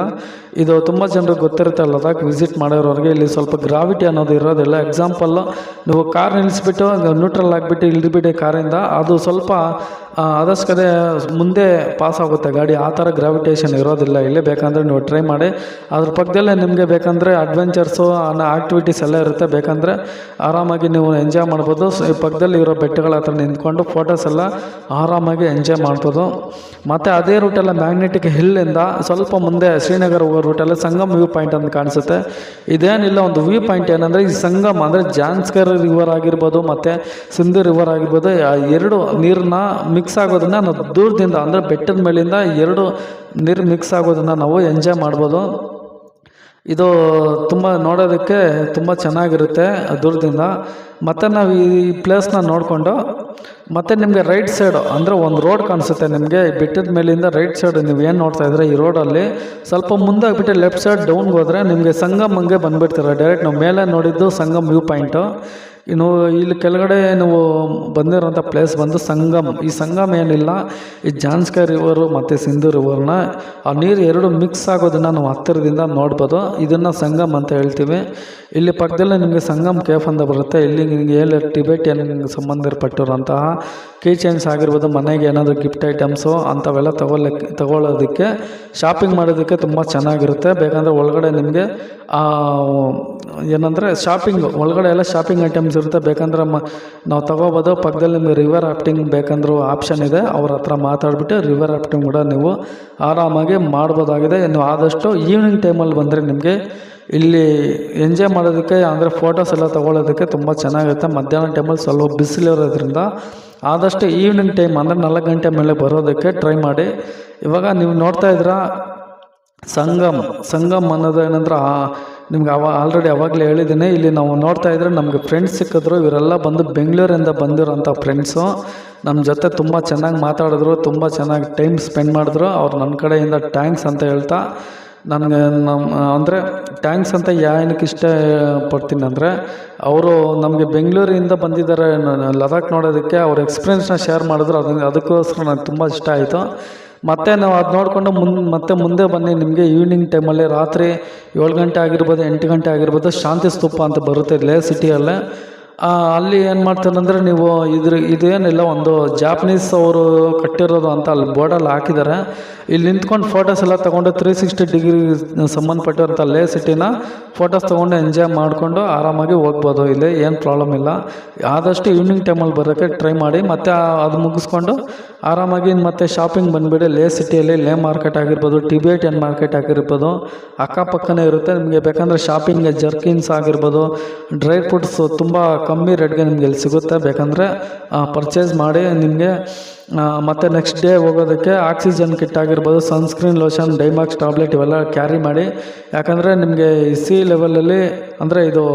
ಇದು ತುಂಬ ಜನರಿಗೆ ಗೊತ್ತಿರುತ್ತೆ ಲದಾಖ್ ವಿಸಿಟ್ ಮಾಡೋರವ್ರಿಗೆ. ಇಲ್ಲಿ ಸ್ವಲ್ಪ ಗ್ರಾವಿಟಿ ಅನ್ನೋದು ಇರೋದಿಲ್ಲ. ಎಕ್ಸಾಂಪಲ್ಲು, ನೀವು ಕಾರ್ ನಿಲ್ಲಿಸ್ಬಿಟ್ಟು ನ್ಯೂಟ್ರಲ್ ಆಗಿಬಿಟ್ಟು ಇಳಿದ್ಬಿಟ್ಟು ಕಾರಿಂದ, ಅದು ಸ್ವಲ್ಪ ಆದಷ್ಟು ಕಡೆ ಮುಂದೆ ಪಾಸ್ ಆಗುತ್ತೆ ಗಾಡಿ. ಆ ಥರ ಗ್ರಾವಿಟೇಷನ್ ಇರೋದಿಲ್ಲ ಇಲ್ಲಿ. ಬೇಕಂದರೆ ನೀವು ಟ್ರೈ ಮಾಡಿ. ಅದ್ರ ಪಕ್ಕದಲ್ಲೇ ನಿಮಗೆ ಬೇಕಂದರೆ ಅಡ್ವೆಂಚರ್ಸು ಅನ್ನೋ ಆ್ಯಕ್ಟಿವಿಟೀಸ್ ಎಲ್ಲ ಇರುತ್ತೆ. ಬೇಕಂದರೆ ಆರಾಮಾಗಿ ನೀವು ಎಂಜಾಯ್ ಮಾಡ್ಬೋದು. ಪಕ್ಕದಲ್ಲಿ ಇರೋ ಬೆಟ್ಟಗಳ ಹತ್ರ ನಿಂತ್ಕೊಂಡು ಫೋಟೋಸ್ ಎಲ್ಲ ಆರಾಮಾಗಿ ಎಂಜಾಯ್ ಮಾಡ್ಬೋದು. ಮತ್ತು ಅದೇ ರೂಟೆಲ್ಲ ಮ್ಯಾಗ್ನೆಟಿಕ್ ಹಿಲ್ಲಿಂದ ಸ್ವಲ್ಪ ಮುಂದೆ ಶ್ರೀನಗರ ಹೋಗೋ ರೂಟಲ್ಲಿ ಸಂಗಮ್ ವ್ಯೂ ಪಾಯಿಂಟ್ ಅಂತ ಕಾಣಿಸುತ್ತೆ. ಇದೇನಿಲ್ಲ, ಒಂದು ವ್ಯೂ ಪಾಯಿಂಟ್ ಏನಂದರೆ ಈ ಸಂಗಮ್ ಅಂದರೆ ಜಾನ್ಸ್ಕರ್ ರಿವರ್ ಆಗಿರ್ಬೋದು ಮತ್ತು ಸಿಂಧು ರಿವರ್ ಆಗಿರ್ಬೋದು, ಎರಡು ನೀರನ್ನ ಮಿಕ್ಸ್ ಆಗೋದನ್ನು ನಾವು ದೂರದಿಂದ ಅಂದರೆ ಬೆಟ್ಟದ ಮೇಲಿಂದ ಎರಡು ನೀರು ಮಿಕ್ಸ್ ಆಗೋದನ್ನು ನಾವು ಎಂಜಾಯ್ ಮಾಡ್ಬೋದು. ಇದು ತುಂಬ ನೋಡೋದಕ್ಕೆ ತುಂಬ ಚೆನ್ನಾಗಿರುತ್ತೆ ದೂರದಿಂದ. ಮತ್ತು ನಾವು ಈ ಪ್ಲೇಸ್ನ ನೋಡಿಕೊಂಡು ಮತ್ತು ನಿಮಗೆ ರೈಟ್ ಸೈಡು ಅಂದರೆ ಒಂದು ರೋಡ್ ಕಾಣಿಸುತ್ತೆ ನಿಮಗೆ ಬೆಟ್ಟದ ಮೇಲಿಂದ. ರೈಟ್ ಸೈಡ್ ನೀವು ಏನು ನೋಡ್ತಾ ಇದ್ರೆ ಈ ರೋಡಲ್ಲಿ ಸ್ವಲ್ಪ ಮುಂದೆ ಆಗಿಬಿಟ್ಟು ಲೆಫ್ಟ್ ಸೈಡ್ ಡೌನ್ಗೆ ಹೋದರೆ ನಿಮಗೆ ಸಂಗಮ್ ಹಂಗೆ ಬಂದುಬಿಡ್ತೀರ ಡೈರೆಕ್ಟ್. ನಾವು ಮೇಲೆ ನೋಡಿದ್ದು ಸಂಗಮ್ ವ್ಯೂ ಪಾಯಿಂಟು. ಇನ್ನು ಇಲ್ಲಿ ಕೆಳಗಡೆ ನೀವು ಬಂದಿರೋಂಥ ಪ್ಲೇಸ್ ಬಂದು ಸಂಗಮ್. ಈ ಸಂಗಮ್ ಏನಿಲ್ಲ, ಈ ಜಾನ್ಸ್ಕರ್ ರಿವರು ಮತ್ತು ಸಿಂಧು ರಿವರ್ನ ಆ ನೀರು ಎರಡು ಮಿಕ್ಸ್ ಆಗೋದನ್ನು ನಾವು ಹತ್ತಿರದಿಂದ ನೋಡ್ಬೋದು. ಇದನ್ನು ಸಂಗಮ್ ಅಂತ ಹೇಳ್ತೀವಿ. ಇಲ್ಲಿ ಪಕ್ಕದಲ್ಲೇ ನಿಮಗೆ ಸಂಗಮ್ ಕೇಫ್ ಅಂತ ಬರುತ್ತೆ. ಇಲ್ಲಿ ನಿಮಗೆ ಟಿಬೆಟಿಯನ್ ಸಂಬಂಧಪಟ್ಟಿರುವಂತಹ ಕೀ ಚೈನ್ಸ್ ಆಗಿರ್ಬೋದು, ಮನೆಗೆ ಏನಾದರೂ ಗಿಫ್ಟ್ ಐಟಮ್ಸು ಅಂಥವೆಲ್ಲ ತಗೊಳ್ಳೋದಕ್ಕೆ ಶಾಪಿಂಗ್ ಮಾಡೋದಕ್ಕೆ ತುಂಬ ಚೆನ್ನಾಗಿರುತ್ತೆ. ಬೇಕಂದರೆ ಒಳಗಡೆ ನಿಮಗೆ ಏನಂದರೆ ಶಾಪಿಂಗ್ ಒಳಗಡೆ ಎಲ್ಲ ಶಾಪಿಂಗ್ ಐಟಮ್ಸ್ ಇರುತ್ತೆ. ಬೇಕಂದ್ರೆ ನಾವು ತೊಗೋಬೋದು. ಪಕ್ಕದಲ್ಲಿ ನಿಮಗೆ ರಿವರ್ ರಾಫ್ಟಿಂಗ್ ಬೇಕಂದ್ರೂ ಆಪ್ಷನ್ ಇದೆ. ಅವ್ರ ಹತ್ರ ಮಾತಾಡಿಬಿಟ್ಟು ರಿವರ್ ರಾಫ್ಟಿಂಗ್ ಕೂಡ ನೀವು ಆರಾಮಾಗಿ ಮಾಡ್ಬೋದಾಗಿದೆ. ನೀವು ಆದಷ್ಟು ಈವ್ನಿಂಗ್ ಟೈಮಲ್ಲಿ ಬಂದರೆ ನಿಮಗೆ ಇಲ್ಲಿ ಎಂಜಾಯ್ ಮಾಡೋದಕ್ಕೆ ಅಂದರೆ ಫೋಟೋಸ್ ಎಲ್ಲ ತೊಗೊಳೋದಕ್ಕೆ ತುಂಬ ಚೆನ್ನಾಗಿರುತ್ತೆ. ಮಧ್ಯಾಹ್ನ ಟೈಮಲ್ಲಿ ಸ್ವಲ್ಪ ಬಿಸಿಲಿರೋದ್ರಿಂದ ಆದಷ್ಟು ಈವ್ನಿಂಗ್ ಟೈಮ್ ಅಂದರೆ 4 ಗಂಟೆ ಮೇಲೆ ಬರೋದಕ್ಕೆ ಟ್ರೈ ಮಾಡಿ. ಇವಾಗ ನೀವು ನೋಡ್ತಾ ಇದ್ದೀರಾ ಸಂಗಮ್ ಅನ್ನೋದು ಏನಂದ್ರೆ ನಿಮ್ಗೆ ಆಲ್ರೆಡಿ ಅವಾಗಲೇ ಹೇಳಿದ್ದೀನಿ. ಇಲ್ಲಿ ನಾವು ನೋಡ್ತಾ ಇದ್ರೆ ನಮಗೆ ಫ್ರೆಂಡ್ಸ್ ಸಿಕ್ಕಿದ್ರು. ಇವರೆಲ್ಲ ಬಂದು ಬೆಂಗಳೂರಿಂದ ಬಂದಿರೋಂಥ ಫ್ರೆಂಡ್ಸು ನಮ್ಮ ಜೊತೆ ತುಂಬ ಚೆನ್ನಾಗಿ ಮಾತಾಡಿದ್ರು, ತುಂಬ ಚೆನ್ನಾಗಿ ಟೈಮ್ ಸ್ಪೆಂಡ್ ಮಾಡಿದ್ರು. ಅವ್ರು ನನ್ನ ಕಡೆಯಿಂದ ಥ್ಯಾಂಕ್ಸ್ ಅಂತ ಹೇಳ್ತಾ ನನಗೆ ಅಂದರೆ ಥ್ಯಾಂಕ್ಸ್ ಅಂತ ಏನಕ್ಕೆ ಇಷ್ಟ ಪಡ್ತೀನಿ ಅಂದರೆ, ಅವರು ನಮಗೆ ಬೆಂಗಳೂರಿಂದ ಬಂದಿದ್ದಾರೆ ಲದಾಖ್ ನೋಡೋದಕ್ಕೆ. ಅವ್ರ ಎಕ್ಸ್ಪೀರಿಯೆನ್ಸ್ನ ಶೇರ್ ಮಾಡಿದ್ರು. ಅದಕ್ಕೋಸ್ಕರ ನನಗೆ ತುಂಬ ಇಷ್ಟ ಆಯಿತು. ಮತ್ತು ನಾವು ಅದು ನೋಡಿಕೊಂಡು ಮುಂದೆ ಬನ್ನಿ. ನಿಮಗೆ ಈವ್ನಿಂಗ್ ಟೈಮಲ್ಲಿ ರಾತ್ರಿ 7 ಗಂಟೆ ಆಗಿರ್ಬೋದು, 8 ಗಂಟೆ ಆಗಿರ್ಬೋದು, ಶಾಂತಿ ಸ್ತೂಪ ಅಂತ ಬರುತ್ತೆ ಲೇ ಸಿಟಿಯಲ್ಲೇ. ಅಲ್ಲಿ ಏನು ಮಾಡ್ತಾರಂದರೆ ನೀವು ಇದೇನಿಲ್ಲ, ಒಂದು ಜಾಪನೀಸ್ ಅವರು ಕಟ್ಟಿರೋದು ಅಂತ ಅಲ್ಲಿ ಬೋರ್ಡಲ್ಲಿ ಹಾಕಿದ್ದಾರೆ. ಇಲ್ಲಿ ನಿಂತ್ಕೊಂಡು ಫೋಟೋಸ್ ಎಲ್ಲ ತೊಗೊಂಡು 360 ಡಿಗ್ರಿ ಸಂಬಂಧಪಟ್ಟಿರೋಂಥ ಲೇ ಸಿಟಿನ ಫೋಟೋಸ್ ತೊಗೊಂಡು ಎಂಜಾಯ್ ಮಾಡಿಕೊಂಡು ಆರಾಮಾಗಿ ಹೋಗ್ಬೋದು. ಇಲ್ಲಿ ಏನು ಪ್ರಾಬ್ಲಮ್ ಇಲ್ಲ. ಆದಷ್ಟು ಈವ್ನಿಂಗ್ ಟೈಮಲ್ಲಿ ಬರೋಕ್ಕೆ ಟ್ರೈ ಮಾಡಿ. ಮತ್ತು ಅದು ಮುಗಿಸ್ಕೊಂಡು ಆರಾಮಾಗಿ ಮತ್ತೆ ಶಾಪಿಂಗ್ ಬಂದುಬಿಡಿ. ಲೇ ಸಿಟಿಯಲ್ಲಿ ಲೇ ಮಾರ್ಕೆಟ್ ಆಗಿರ್ಬೋದು, ಟಿಬೇಟಿಯನ್ ಮಾರ್ಕೆಟ್ ಆಗಿರ್ಬೋದು, ಅಕ್ಕಪಕ್ಕನೇ ಇರುತ್ತೆ. ನಿಮಗೆ ಬೇಕಂದರೆ ಶಾಪಿಂಗ್ಗೆ ಜರ್ಕಿನ್ಸ್ ಆಗಿರ್ಬೋದು, ಡ್ರೈ ಫ್ರೂಟ್ಸು ತುಂಬ ಕಮ್ಮಿ ರೇಟ್ಗೆ ನಿಮ್ಗೆ ಇಲ್ಲಿ ಸಿಗುತ್ತೆ. ಬೇಕಂದರೆ ಪರ್ಚೇಸ್ ಮಾಡಿ ನಿಮಗೆ. ಮತ್ತು ನೆಕ್ಸ್ಟ್ ಡೇ ಹೋಗೋದಕ್ಕೆ ಆಕ್ಸಿಜನ್ ಕಿಟ್ ಆಗಿರ್ಬೋದು, ಸನ್ಸ್ಕ್ರೀನ್, ಲೋಷನ್, ಡೈಮಾಕ್ಸ್ ಟ್ಯಾಬ್ಲೆಟ್ ಇವೆಲ್ಲ ಕ್ಯಾರಿ ಮಾಡಿ. ಯಾಕಂದರೆ ನಿಮಗೆ ಸಿ ಲೆವೆಲಲ್ಲಿ ಅಂದರೆ ಇದು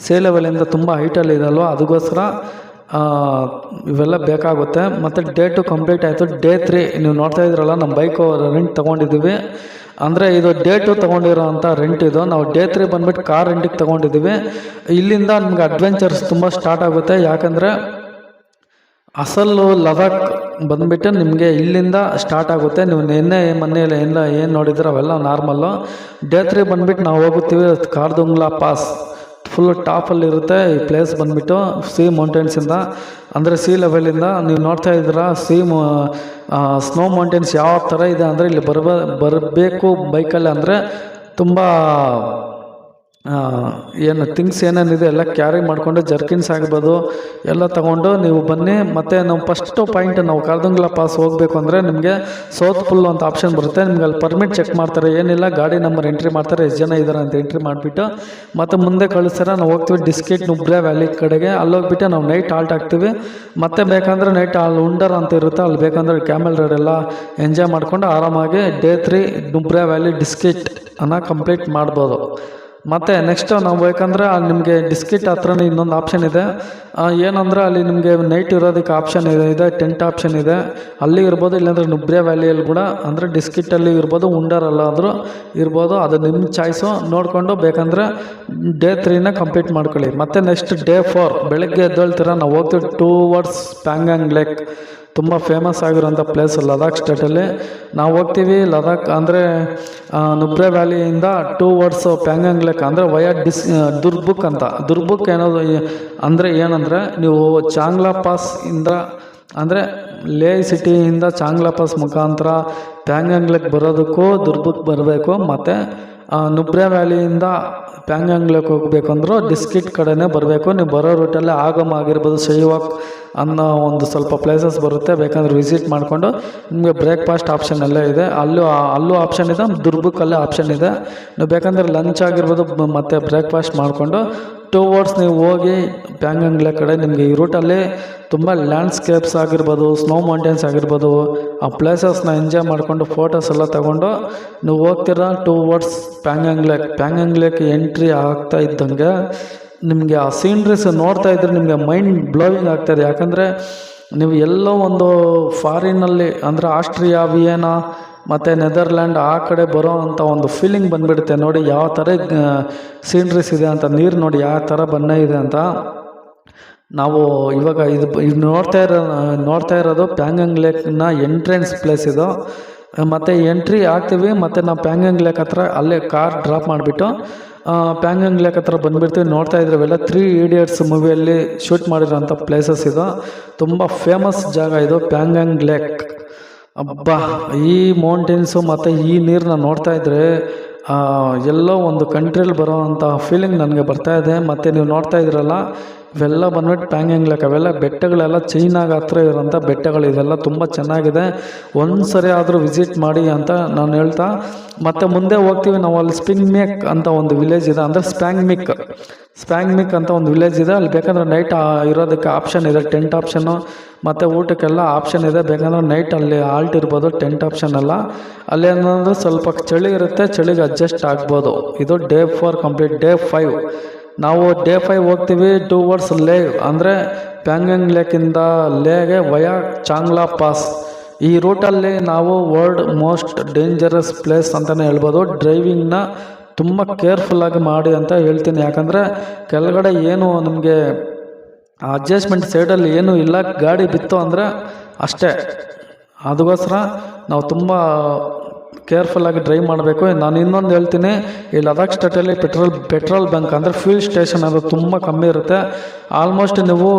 ಸಿ ಲೆವೆಲಿಂದ ತುಂಬ ಹೈಟಲ್ಲಿ ಇದಲ್ವ, ಅದಕ್ಕೋಸ್ಕರ ಇವೆಲ್ಲ ಬೇಕಾಗುತ್ತೆ. ಮತ್ತು ಡೇ 2 ಕಂಪ್ಲೀಟ್ ಆಯಿತು. ಡೇ 3 ನೀವು ನೋಡ್ತಾ ಇದ್ರಲ್ಲ, ನಮ್ಮ ಬೈಕು ರೆಂಟ್ ತೊಗೊಂಡಿದ್ದೀವಿ. ಅಂದರೆ ಇದು ಡೇ 2 ತೊಗೊಂಡಿರೋ ಅಂಥ ರೆಂಟ್ ಇದು. ನಾವು ಡೇ 3 ಬಂದುಬಿಟ್ಟು ಕಾರ್ ರೆಂಟಿಗೆ ತೊಗೊಂಡಿದ್ದೀವಿ. ಇಲ್ಲಿಂದ ನಿಮ್ಗೆ ಅಡ್ವೆಂಚರ್ಸ್ ತುಂಬ ಸ್ಟಾರ್ಟ್ ಆಗುತ್ತೆ. ಯಾಕಂದರೆ ಅಸಲು ಲದಾಖ್ ಬಂದುಬಿಟ್ಟು ನಿಮಗೆ ಇಲ್ಲಿಂದ ಸ್ಟಾರ್ಟ್ ಆಗುತ್ತೆ. ನೀವು ಮನೆಯಲ್ಲಿ ಏನು ನೋಡಿದ್ರೆ ಅವೆಲ್ಲ ನಾರ್ಮಲ್ಲು. ಡೇ 3 ಬಂದುಬಿಟ್ಟು ನಾವು ಹೋಗುತ್ತೀವಿ ಕಾರ್ದುಂಗ್ಲಾ ಪಾಸ್. ಫುಲ್ ಟಾಪಲ್ಲಿರುತ್ತೆ ಈ ಪ್ಲೇಸ್ ಬಂದುಬಿಟ್ಟು ಸಿ ಮೌಂಟೇನ್ಸಿಂದ, ಅಂದರೆ ಸಿ ಲೆವೆಲಿಂದ. ನೀವು ನೋಡ್ತಾ ಇದ್ದೀರಾ ಸ್ನೋ ಮೌಂಟೇನ್ಸ್ ಯಾವ ಥರ ಇದೆ ಅಂದರೆ ಇಲ್ಲಿ ಬರಬೇಕು ಬೈಕಲ್ಲಿ. ಅಂದರೆ ತುಂಬ ಥಿಂಗ್ಸ್ ಏನೇನಿದೆ ಎಲ್ಲ ಕ್ಯಾರಿ ಮಾಡಿಕೊಂಡು, ಜರ್ಕಿನ್ಸ್ ಆಗಿರ್ಬೋದು ಎಲ್ಲ ತೊಗೊಂಡು ನೀವು ಬನ್ನಿ. ಮತ್ತು ನಾವು ಫಸ್ಟು ಪಾಯಿಂಟ್, ನಾವು ಕಾರ್ದುಂಗ್ಲಾ ಪಾಸ್ ಹೋಗಬೇಕು ಅಂದರೆ ನಿಮಗೆ ಸೌತ್ ಫುಲ್ ಅಂತ ಆಪ್ಷನ್ ಬರುತ್ತೆ. ನಿಮ್ಗೆ ಅಲ್ಲಿ ಪರ್ಮಿಟ್ ಚೆಕ್ ಮಾಡ್ತಾರೆ. ಏನಿಲ್ಲ, ಗಾಡಿ ನಂಬರ್ ಎಂಟ್ರಿ ಮಾಡ್ತಾರೆ, ಎಷ್ಟು ಜನ ಇದ್ದಾರೆ ಅಂತ ಎಂಟ್ರಿ ಮಾಡಿಬಿಟ್ಟು ಮತ್ತು ಮುಂದೆ ಕಳಿಸ್ತಾರೆ. ನಾವು ಹೋಗ್ತೀವಿ ಡಿಸ್ಕಿಟ್ ನುಬ್ರೆ ವ್ಯಾಲಿ ಕಡೆಗೆ. ಅಲ್ಲೋಗ್ಬಿಟ್ಟು ನಾವು ನೈಟ್ ಹಾಲ್ಟ್ ಆಗ್ತೀವಿ. ಮತ್ತು ಬೇಕಂದರೆ ನೈಟ್ ಅಲ್ಲಿ ಉಂಡರ್ ಅಂತ ಇರುತ್ತೆ, ಅಲ್ಲಿ ಬೇಕಂದರೆ ಕ್ಯಾಮೆಲ್ ರೈಡ್ ಎಲ್ಲ ಎಂಜಾಯ್ ಮಾಡಿಕೊಂಡು ಆರಾಮಾಗಿ ಡೇ 3 ನುಬ್ರೆ ವ್ಯಾಲಿ ಡಿಸ್ಕಿಟ್ ಅನ್ನು ಕಂಪ್ಲೀಟ್ ಮಾಡ್ಬೋದು. ಮತ್ತು ನೆಕ್ಸ್ಟ್ ನಾವು ಬೇಕಂದರೆ ಅಲ್ಲಿ ನಿಮಗೆ ಡಿಸ್ಕಿಟ್ ಹತ್ರನೇ ಇನ್ನೊಂದು ಆಪ್ಷನ್ ಇದೆ. ಏನಂದರೆ ಅಲ್ಲಿ ನಿಮಗೆ ನೈಟ್ ಇರೋದಕ್ಕೆ ಆಪ್ಷನ್ ಇದೆ, ಟೆಂಟ್ ಆಪ್ಷನ್ ಇದೆ, ಅಲ್ಲಿ ಇರ್ಬೋದು. ಇಲ್ಲಾಂದರೆ ನುಬ್ರೆ ವ್ಯಾಲಿಯಲ್ಲಿ ಕೂಡ ಅಂದರೆ ಡಿಸ್ಕಿಟಲ್ಲಿ ಇರ್ಬೋದು, ಉಂಡರಲ್ಲಾದರೂ ಇರ್ಬೋದು. ಅದು ನಿಮ್ಮ ಚಾಯ್ಸು ನೋಡಿಕೊಂಡು ಬೇಕಂದರೆ ಡೇ 3ನ ಕಂಪ್ಲೀಟ್ ಮಾಡ್ಕೊಳ್ಳಿ. ಮತ್ತು ನೆಕ್ಸ್ಟ್ ಡೇ 4 ಬೆಳಗ್ಗೆ ಎದ್ದೇಳ್ತೀರ. ನಾವು ಹೋಗ್ತೀವಿ ಟುವರ್ಡ್ಸ್ ಪ್ಯಾಂಗಾಂಗ್ ಲೇಕ್. ತುಂಬ ಫೇಮಸ್ ಆಗಿರೋಂಥ ಪ್ಲೇಸ್ ಲದಾಖ್ ಸ್ಟೇಟಲ್ಲಿ. ನಾವು ಹೋಗ್ತೀವಿ ಲದಾಖ್ ಅಂದರೆ ನುಬ್ರೆ ವ್ಯಾಲಿಯಿಂದ ಟುವರ್ಡ್ಸ್ ಪ್ಯಾಂಗಾಂಗ್ ಲೇಕ್, ಅಂದರೆ ವಯಾ ದುರ್ಬುಕ್ ಅಂತ. ದುರ್ಬುಕ್ ಏನೋದು ಅಂದರೆ ಏನಂದರೆ ನೀವು ಚಾಂಗ್ಲಾ ಪಾಸ್ ಇಂದ ಅಂದರೆ ಲೇ ಸಿಟಿಯಿಂದ ಚಾಂಗ್ಲಾ ಪಾಸ್ ಮುಖಾಂತರ ಪ್ಯಾಂಗಾಂಗ್ ಲೇಕ್ ಬರೋದಕ್ಕೂ ದುರ್ಬುಕ್ ಬರಬೇಕು. ಮತ್ತು ನುಬ್ರೆ ವ್ಯಾಲಿಯಿಂದ ಪ್ಯಾಂಗಾಂಗ್ ಲೇಕ್ ಹೋಗ್ಬೇಕಂದ್ರೂ ಡಿಸ್ಕಿಟ್ ಕಡೆನೇ ಬರಬೇಕು. ನೀವು ಬರೋ ರೂಟಲ್ಲಿ ಆಗಮ್ ಆಗಿರ್ಬೋದು, ಶೈವಾಕ್ ಅನ್ನೋ ಒಂದು ಸ್ವಲ್ಪ ಪ್ಲೇಸಸ್ ಬರುತ್ತೆ. ಬೇಕಂದ್ರೆ ವಿಸಿಟ್ ಮಾಡಿಕೊಂಡು ನಿಮಗೆ ಬ್ರೇಕ್ಫಾಸ್ಟ್ ಆಪ್ಷನ್ ಎಲ್ಲ ಇದೆ. ಅಲ್ಲೂ ಆಪ್ಷನ್ ಇದೆ, ದುರ್ಬುಕ್ಕಲ್ಲೇ ಆಪ್ಷನ್ ಇದೆ. ನೀವು ಬೇಕಂದರೆ ಲಂಚ್ ಆಗಿರ್ಬೋದು ಮತ್ತು ಬ್ರೇಕ್ಫಾಸ್ಟ್ ಮಾಡಿಕೊಂಡು ಟುವರ್ಡ್ಸ್ ನೀವು ಹೋಗಿ ಪ್ಯಾಂಗಾಂಗ್ ಲೇಕ್ ಕಡೆ. ನಿಮಗೆ ಈ ರೂಟಲ್ಲಿ ತುಂಬ ಲ್ಯಾಂಡ್ಸ್ಕೇಪ್ಸ್ ಆಗಿರ್ಬೋದು, ಸ್ನೋ ಮೌಂಟೇನ್ಸ್ ಆಗಿರ್ಬೋದು, ಆ ಪ್ಲೇಸಸ್ನ ಎಂಜಾಯ್ ಮಾಡಿಕೊಂಡು ಫೋಟೋಸ್ ಎಲ್ಲ ತಗೊಂಡು ನೀವು ಹೋಗ್ತೀರಾ towards Pangong lake. Pangong lake entry ಆಗ್ತಾ ಇದ್ದಂಗೆ ನಿಮಗೆ ಆ ಸೀನ್ರೀಸ್ ನೋಡ್ತಾ ಇದ್ರೆ ನಿಮಗೆ ಮೈಂಡ್ ಬ್ಲೋವಿಂಗ್ ಆಗ್ತಾಯಿದೆ. ಯಾಕಂದರೆ ನೀವು ಎಲ್ಲೋ ಒಂದು ಫಾರಿನಲ್ಲಿ ಅಂದರೆ ಆಸ್ಟ್ರಿಯಾ, ವಿಯೆನಾ ಮತ್ತು ನೆದರ್ಲ್ಯಾಂಡ್ ಆ ಕಡೆ ಬರೋ ಅಂಥ ಒಂದು ಫೀಲಿಂಗ್ ಬಂದುಬಿಡುತ್ತೆ. ನೋಡಿ ಯಾವ ಥರ ಸೀನ್ರೀಸ್ ಇದೆ ಅಂತ, ನೀರು ನೋಡಿ ಯಾವ ಥರ ಬಣ್ಣ ಇದೆ ಅಂತ. ನಾವು ಇವಾಗ ಇದು ನೋಡ್ತಾ ಇರೋದು ಪ್ಯಾಂಗಾಂಗ್ ಲೇಕ್ನ ಎಂಟ್ರೆನ್ಸ್ ಪ್ಲೇಸ್ ಇದು. ಮತ್ತು ಎಂಟ್ರಿ ಆಗ್ತೀವಿ. ಮತ್ತು ನಾವು ಪ್ಯಾಂಗಾಂಗ್ ಲೇಕ್ ಹತ್ರ ಅಲ್ಲೇ ಕಾರ್ ಡ್ರಾಪ್ ಮಾಡಿಬಿಟ್ಟು ಪ್ಯಾಂಗಾಂಗ್ ಲೇಕ್ ಹತ್ರ ಬಂದುಬಿಡ್ತೀವಿ. ನೋಡ್ತಾ ಇದ್ರವೆಲ್ಲ 3 Idiots ಮೂವಿಯಲ್ಲಿ ಶೂಟ್ ಮಾಡಿರೋಂಥ ಪ್ಲೇಸಸ್ ಇದು. ತುಂಬ ಫೇಮಸ್ ಜಾಗ ಇದು ಪ್ಯಾಂಗಾಂಗ್ ಲೇಕ್. ಅಬ್ಬಾ, ಈ ಮೌಂಟೇನ್ಸು ಮತ್ತು ಈ ನೀರನ್ನ ನೋಡ್ತಾ ಇದ್ದರೆ ಎಲ್ಲೋ ಒಂದು ಕಂಟ್ರಿಯಲ್ಲಿ ಬರೋ ಅಂಥ ಫೀಲಿಂಗ್ ನನಗೆ ಬರ್ತಾಯಿದೆ. ಮತ್ತು ನೀವು ನೋಡ್ತಾ ಇದ್ರಲ್ಲ ಇವೆಲ್ಲ ಬಂದ್ಬಿಟ್ಟು ಪ್ಯಾಂಗಿಂಗ್ ಲೇಕ್. ಅವೆಲ್ಲ ಬೆಟ್ಟಗಳೆಲ್ಲ ಚೈನಾಗ ಹತ್ರ ಇರೋಂಥ ಬೆಟ್ಟಗಳು. ಇದೆಲ್ಲ ತುಂಬ ಚೆನ್ನಾಗಿದೆ, ಒಂದು ಸರಿ ಆದರೂ ವಿಸಿಟ್ ಮಾಡಿ ಅಂತ ನಾನು ಹೇಳ್ತಾ ಮತ್ತು ಮುಂದೆ ಹೋಗ್ತೀವಿ ನಾವು. ಅಲ್ಲಿ ಸ್ಪಿಂಗ್ಮಿಕ್ ಅಂತ ಒಂದು ವಿಲೇಜ್ ಇದೆ, ಅಂದರೆ ಸ್ಪ್ಯಾಂಗ್ಮಿಕ್ ಅಂತ ಒಂದು ವಿಲೇಜ್ ಇದೆ. ಅಲ್ಲಿ ಬೇಕಂದ್ರೆ ನೈಟ್ ಇರೋದಕ್ಕೆ ಆಪ್ಷನ್ ಇದೆ, ಟೆಂಟ್ ಆಪ್ಷನ್ನು ಮತ್ತು ಊಟಕ್ಕೆಲ್ಲ ಆಪ್ಷನ್ ಇದೆ. ಬೇಕಂದ್ರೆ ನೈಟ್ ಅಲ್ಲಿ ಆಲ್ಟ್ ಇರ್ಬೋದು, ಟೆಂಟ್ ಆಪ್ಷನ್ ಎಲ್ಲ. ಅಲ್ಲಿ ಏನಂದ್ರೆ ಸ್ವಲ್ಪ ಚಳಿ ಇರುತ್ತೆ, ಚಳಿಗೆ ಅಡ್ಜಸ್ಟ್ ಆಗ್ಬೋದು. ಇದು ಡೇ 4 ಕಂಪ್ಲೀಟ್. ಡೇ 5 ನಾವು ಡೇ 5 ಹೋಗ್ತೀವಿ ಟುವರ್ಡ್ಸ್ ಲೇ, ಅಂದರೆ ಪ್ಯಾಂಗಿಂಗ್ ಲೇಕಿಂದ ಲೇಗೆ ವಯಾ ಚಾಂಗ್ಲಾ ಪಾಸ್. ಈ ರೂಟಲ್ಲಿ ನಾವು ವರ್ಲ್ಡ್ ಮೋಸ್ಟ್ ಡೇಂಜರಸ್ ಪ್ಲೇಸ್ ಅಂತಲೇ ಹೇಳ್ಬೋದು. ಡ್ರೈವಿಂಗ್ನ ತುಂಬ ಕೇರ್ಫುಲ್ಲಾಗಿ ಮಾಡಿ ಅಂತ ಹೇಳ್ತೀನಿ. ಯಾಕಂದರೆ ಕೆಳಗಡೆ ಏನು ನಮಗೆ ಅಡ್ಜಸ್ಟ್ಮೆಂಟ್ ಸೈಡಲ್ಲಿ ಏನೂ ಇಲ್ಲ, ಗಾಡಿ ಬಿತ್ತು ಅಂದರೆ ಅಷ್ಟೇ. ಅದಕ್ಕೋಸ್ಕರ ನಾವು ತುಂಬ ಕೇರ್ಫುಲ್ಲಾಗಿ ಡ್ರೈವ್ ಮಾಡಬೇಕು. ನಾನು ಇನ್ನೊಂದು ಹೇಳ್ತೀನಿ, ಈ ಲದಾಖ್ ಸ್ಟೇಟಲ್ಲಿ ಪೆಟ್ರೋಲ್ ಬಂಕ್ ಅಂದರೆ ಫ್ಯೂಲ್ ಸ್ಟೇಷನ್ ಅದು ತುಂಬ ಕಮ್ಮಿ ಇರುತ್ತೆ. ಆಲ್ಮೋಸ್ಟ್ ನೀವು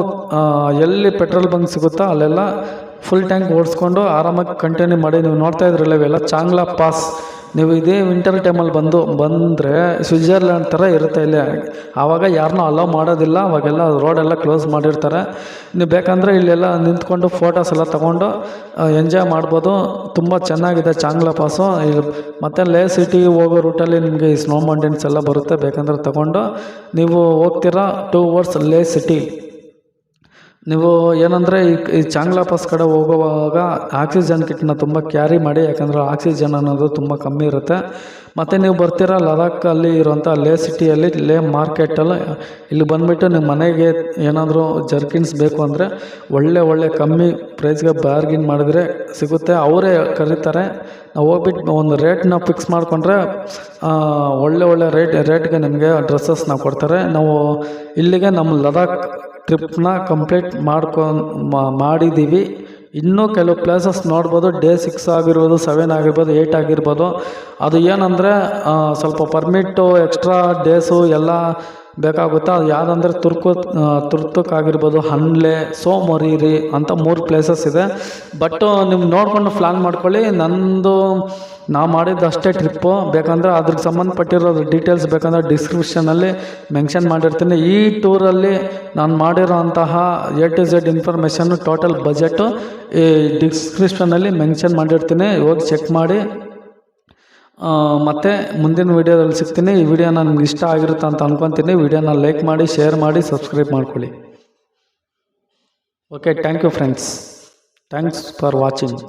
ಎಲ್ಲಿ ಪೆಟ್ರೋಲ್ ಬಂಕ್ ಸಿಗುತ್ತೋ ಅಲ್ಲೆಲ್ಲ ಫುಲ್ ಟ್ಯಾಂಕ್ ಓಡಿಸ್ಕೊಂಡು ಆರಾಮಾಗಿ ಕಂಟಿನ್ಯೂ ಮಾಡಿ. ನೀವು ನೋಡ್ತಾ ಇದ್ರಲ್ಲ ಇವೆಲ್ಲ ಚಾಂಗ್ಲಾ ಪಾಸ್. ನೀವು ಇದೇ ವಿಂಟರ್ ಟೈಮಲ್ಲಿ ಬಂದರೆ ಸ್ವಿಟ್ಜರ್ಲ್ಯಾಂಡ್ ಥರ ಇರುತ್ತೆ ಇಲ್ಲಿ. ಆವಾಗ ಯಾರನ್ನೂ ಅಲೋ ಮಾಡೋದಿಲ್ಲ, ಅವಾಗೆಲ್ಲ ರೋಡೆಲ್ಲ ಕ್ಲೋಸ್ ಮಾಡಿರ್ತಾರೆ. ನೀವು ಬೇಕಂದರೆ ಇಲ್ಲೆಲ್ಲ ನಿಂತ್ಕೊಂಡು ಫೋಟೋಸ್ ಎಲ್ಲ ತೊಗೊಂಡು ಎಂಜಾಯ್ ಮಾಡ್ಬೋದು. ತುಂಬ ಚೆನ್ನಾಗಿದೆ ಚಾಂಗ್ಲಾ ಪಾಸು. ಮತ್ತು ಲೇ ಸಿಟಿ ಹೋಗೋ ರೂಟಲ್ಲಿ ನಿಮಗೆ ಈ ಸ್ನೋ ಮೌಂಟೇನ್ಸ್ ಎಲ್ಲ ಬರುತ್ತೆ. ಬೇಕಂದ್ರೆ ತೊಗೊಂಡು ನೀವು ಹೋಗ್ತೀರಾ ಟುವರ್ಡ್ಸ್ ಲೇ ಸಿಟಿ. ನೀವು ಏನಂದರೆ ಈ ಚಾಂಗ್ಲಾ ಪಾಸ್ ಕಡೆ ಹೋಗುವಾಗ ಆಕ್ಸಿಜನ್ ಕಿಟ್ನ ತುಂಬ ಕ್ಯಾರಿ ಮಾಡಿ, ಯಾಕಂದರೆ ಆಕ್ಸಿಜನ್ ಅನ್ನೋದು ತುಂಬ ಕಮ್ಮಿ ಇರುತ್ತೆ. ಮತ್ತು ನೀವು ಬರ್ತೀರಾ ಲದಾಖಲ್ಲಿ ಇರುವಂಥ ಲೇ ಸಿಟಿಯಲ್ಲಿ, ಲೇ ಮಾರ್ಕೆಟಲ್ಲಿ ಇಲ್ಲಿ ಬಂದುಬಿಟ್ಟು ನಿಮ್ಮ ಮನೆಗೆ ಏನಾದರೂ ಜರ್ಕಿನ್ಸ್ ಬೇಕು ಅಂದರೆ ಒಳ್ಳೆ ಕಮ್ಮಿ ಪ್ರೈಸ್ಗೆ ಬಾರ್ಗಿನ್ ಮಾಡಿದ್ರೆ ಸಿಗುತ್ತೆ. ಅವರೇ ಕರೀತಾರೆ. ನಾವು ಹೋಗ್ಬಿಟ್ಟು ಒಂದು ರೇಟ್ನ ಫಿಕ್ಸ್ ಮಾಡಿಕೊಂಡ್ರೆ ಒಳ್ಳೆ ರೇಟ್ಗೆ ನಿಮಗೆ ಡ್ರೆಸ್ಸಸ್ನ ಕೊಡ್ತಾರೆ. ನಾವು ಇಲ್ಲಿಗೆ ನಮ್ಮ ಲದಾಖ್ ಟ್ರಿಪ್ನ ಕಂಪ್ಲೀಟ್ ಮಾಡಿದ್ದೀವಿ. ಇನ್ನೂ ಕೆಲವು ಪ್ಲೇಸಸ್ ನೋಡ್ಬೋದು. ಡೇ 6 ಆಗಿರ್ಬೋದು, 7 ಆಗಿರ್ಬೋದು, 8 ಆಗಿರ್ಬೋದು. ಅದು ಏನಂದರೆ ಸ್ವಲ್ಪ ಪರ್ಮಿಟ್ಟು ಎಕ್ಸ್ಟ್ರಾ ಡೇಸು ಎಲ್ಲ ಬೇಕಾಗುತ್ತೆ. ಅದು ಯಾವುದಂದ್ರೆ ತುರ್ತುಕ್ ಆಗಿರ್ಬೋದು, ಹನ್ಲೆ, ಸೋಮೊರೀರಿ ಅಂತ 3 ಪ್ಲೇಸಸ್ ಇದೆ. ಬಟ್ ನೀವು ನೋಡಿಕೊಂಡು ಪ್ಲ್ಯಾನ್ ಮಾಡ್ಕೊಳ್ಳಿ. ನಾವು ಮಾಡಿದ್ದು ಅಷ್ಟೇ ಟ್ರಿಪ್ಪು. ಬೇಕಂದರೆ ಅದ್ರಿಗೆ ಸಂಬಂಧಪಟ್ಟಿರೋದು ಡೀಟೇಲ್ಸ್ ಬೇಕಂದರೆ ಡಿಸ್ಕ್ರಿಪ್ಷನಲ್ಲಿ ಮೆನ್ಷನ್ ಮಾಡಿರ್ತೀನಿ. ಈ ಟೂರಲ್ಲಿ ನಾನು ಮಾಡಿರೋ ಅಂತಹ A to Z information total budget ಈ ಡಿಸ್ಕ್ರಿಪ್ಷನಲ್ಲಿ ಮೆನ್ಷನ್ ಮಾಡಿರ್ತೀನಿ, ಹೋಗಿ ಚೆಕ್ ಮಾಡಿ. ಮತ್ತು ಮುಂದಿನ ವೀಡಿಯೋದಲ್ಲಿ ಸಿಗ್ತೀನಿ. ಈ ವಿಡಿಯೋನ ನಿಮ್ಗೆ ಇಷ್ಟ ಆಗಿರುತ್ತೆ ಅಂತ ಅಂದ್ಕೊತೀನಿ. ವಿಡಿಯೋನ ಲೈಕ್ ಮಾಡಿ, ಶೇರ್ ಮಾಡಿ, ಸಬ್ಸ್ಕ್ರೈಬ್ ಮಾಡ್ಕೊಳ್ಳಿ. Okay, thank you friends. Thanks for watching.